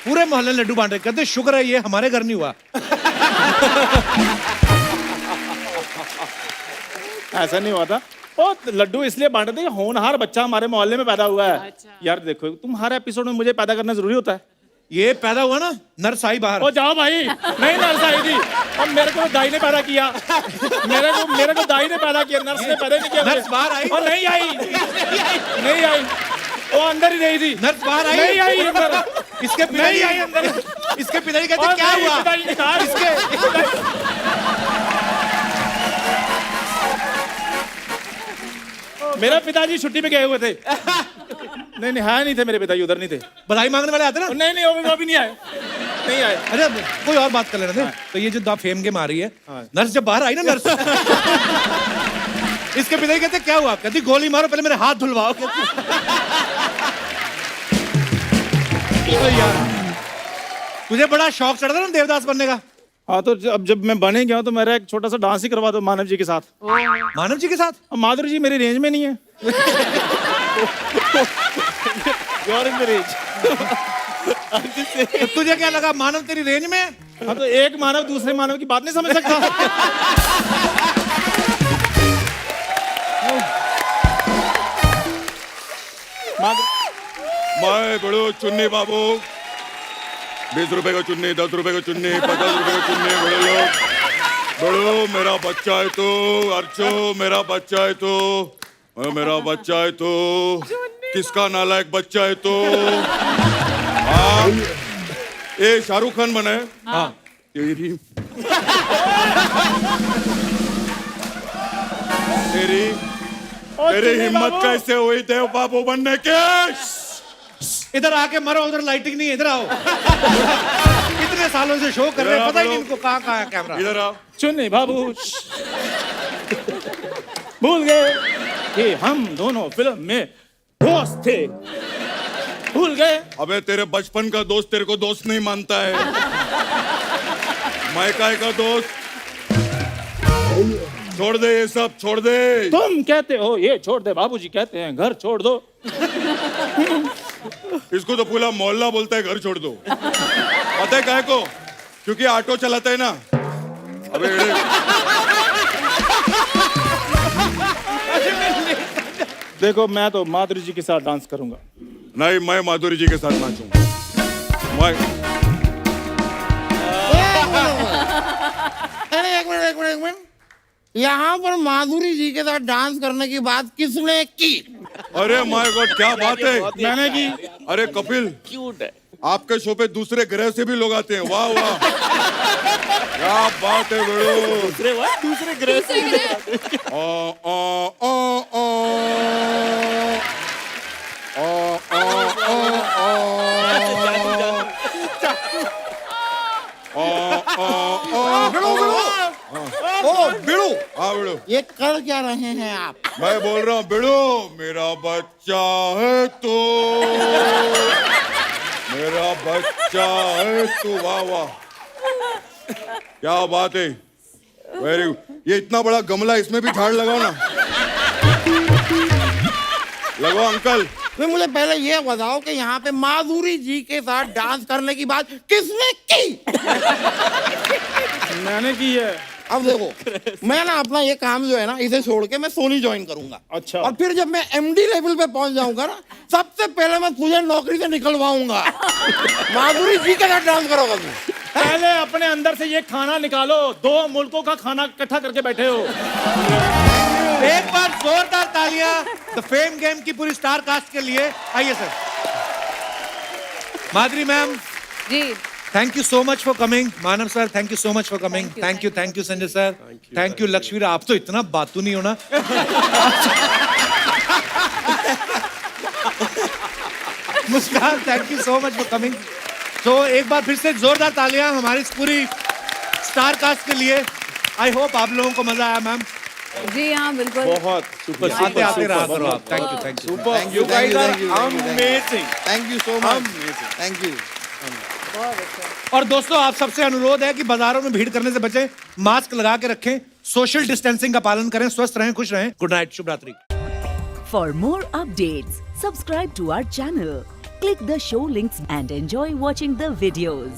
पूरे मोहल्ले लड्डू बांटे, कहते शुक्र है ये हमारे घर नहीं हुआ। ऐसा नहीं हुआ था, ओ लड्डू इसलिए बांटे थे कि होनहार बच्चा हमारे मोहल्ले में पैदा हुआ है। यार देखो तुम हर एपिसोड में मुझे पैदा करना जरूरी होता है। ये पैदा हुआ ना, नर्स आई बाहर। ओ जाओ भाई, नहीं नर्स आई थी, और मेरे को दाई ने पैदा किया। मेरे को दाई ने पैदा किया, नर्स ने पैदा नहीं किया। नर्स बाहर आई, और नहीं आई, नहीं आई, वो अंदर ही नहीं थी। नर्स बाहर आई, नहीं आई अंदर, इसके नहीं आई अंदर। इसके पिताजी कहते क्या हुआ? पिताजी ने कहा इसके मेरा पिताजी छुट्टी पे गए हुए थे। नहीं नहीं है नहीं थे मेरे पिताजी, उधर नहीं थे। बधाई मांगने वाले आते ना? नहीं वो भी नहीं आए, नहीं आए। अरे कोई और बात कर लेना थे। तो ये जो फेम गेम आ रही है, नर्स जब बाहर आई ना, नर्स इसके पिताजी कहते क्या हुआ? कहती गोली मारो पहले मेरे हाथ धुलवाओ। यार तुझे बड़ा शौक चढ़ा था ना देवदास बनने का? हाँ तो अब जब मैं बने गया तो मेरा एक छोटा सा डांस ही करवा दो मानव जी के साथ। मानव जी के साथ? माधुरी जी मेरी रेंज में नहीं है। You're in the range। तो तुझे क्या लगा मानव तेरी रेंज में? हाँ तो एक मानव दूसरे मानव की बात नहीं समझ सकता। मैं बड़ो चुन्नी बाबू, 20 रुपए का चुन्नी, 10 रुपए का चुन्नी, 50 रुपए का चुन्नी, बड़े लोग, बड़ो मेरा बच्चा है तो, अर्चो मेरा बच्चा है तो, मेरा बच्चा है तो, किसका नालायक बच्चा है तो। हाँ ये शाहरुख खान बने। हाँ तेरी तेरी हिम्मत कैसे हुई देव बाबू बनने के? इधर आके मरो, उधर लाइटिंग नहीं है, इधर आओ। इतनी इतने सालों से शो कर रहे हैं, पता ही नहीं इनको कहाँ कहाँ है कैमरा। इधर आओ। चुन्नी बाबू भूल गए कि हम दोनों फिल्म में दोस्त थे, भूल गए। अबे तेरे बचपन का दोस्त तेरे को दोस्त नहीं मानता है। मैं काय का दोस्त? छोड़ दे ये सब, छोड़ दे। तुम कहते हो ये छोड़ दे, बाबूजी कहते हैं घर छोड़ दो। इसको तो पूरा मोहल्ला बोलता है घर छोड़ दो। पता है काय को? क्योंकि ऑटो चलाता है ना। अबे देखो मैं तो माधुरी जी के साथ डांस करूंगा। नहीं, मैं माधुरी जी के साथ नाचूंगा। मैं अरे एक मिनट यहाँ पर माधुरी जी के साथ डांस करने की बात किसने की? अरे माय गॉड, क्या बात है। मैंने की। अरे कपिल, क्यूट है। आपके शो पे दूसरे ग्रह से भी लोग आते हैं। वाह वाह, क्या बात है बेड़ो। दूसरे ग्रह से बिड़ू। हाँ बिड़ू, ये कर क्या रहे हैं आप? मैं बोल रहा हूँ बिड़ू, मेरा बच्चा है तो, मेरा बच्चा है तो। वाह वाह, क्या बात है। Very good. ये इतना बड़ा गमला, इसमें भी झाड़ लगाओ ना। लगाओ अंकल। तो मुझे पहले ये बताओ कि यहाँ पे माधुरी जी के साथ डांस करने की बात किसने की? मैंने की है। अब देखो, मैं ना अपना ये काम जो है ना, इसे छोड़ के मैं सोनी ज्वाइन करूंगा। अच्छा। और फिर जब मैं एमडी लेवल पे पहुंच जाऊंगा ना, सबसे पहले मैं तुझे नौकरी से निकलवाऊंगा। माधुरी जी के साथ डांस करोगा तू। पहले अपने अंदर से ये खाना निकालो, 2 मुल्कों का खाना इकट्ठा करके बैठे हो। एक बार जोरदार तालियां द फेम गेम की पूरी स्टार कास्ट के लिए। आइए sir. Madhuri ma'am ji, thank you so much for coming. Manav sir, thank you so much for coming. Thank you Sanjay sir, thank you Lakshmi. आप तो इतना बातू नहीं होना। Muskan, thank you so much for coming. तो एक बार फिर से जोरदार तालियां हमारी इस पूरी स्टार कास्ट के लिए। आई होप आप लोगों को मजा आया मैम। जी हाँ, बिल्कुल। बहुत सुपर, आते आते रहा करो आप। Thank you super. You guys are amazing. Thank you so much. Thank you. और दोस्तों, आप सबसे अनुरोध है कि बाजारों में भीड़ करने से बचें, मास्क लगा के रखें, सोशल डिस्टेंसिंग का पालन करें, स्वस्थ रहें, खुश रहें। गुड नाइट, शुभ रात्रि। For more updates, subscribe to our channel, click the show links and enjoy watching the videos.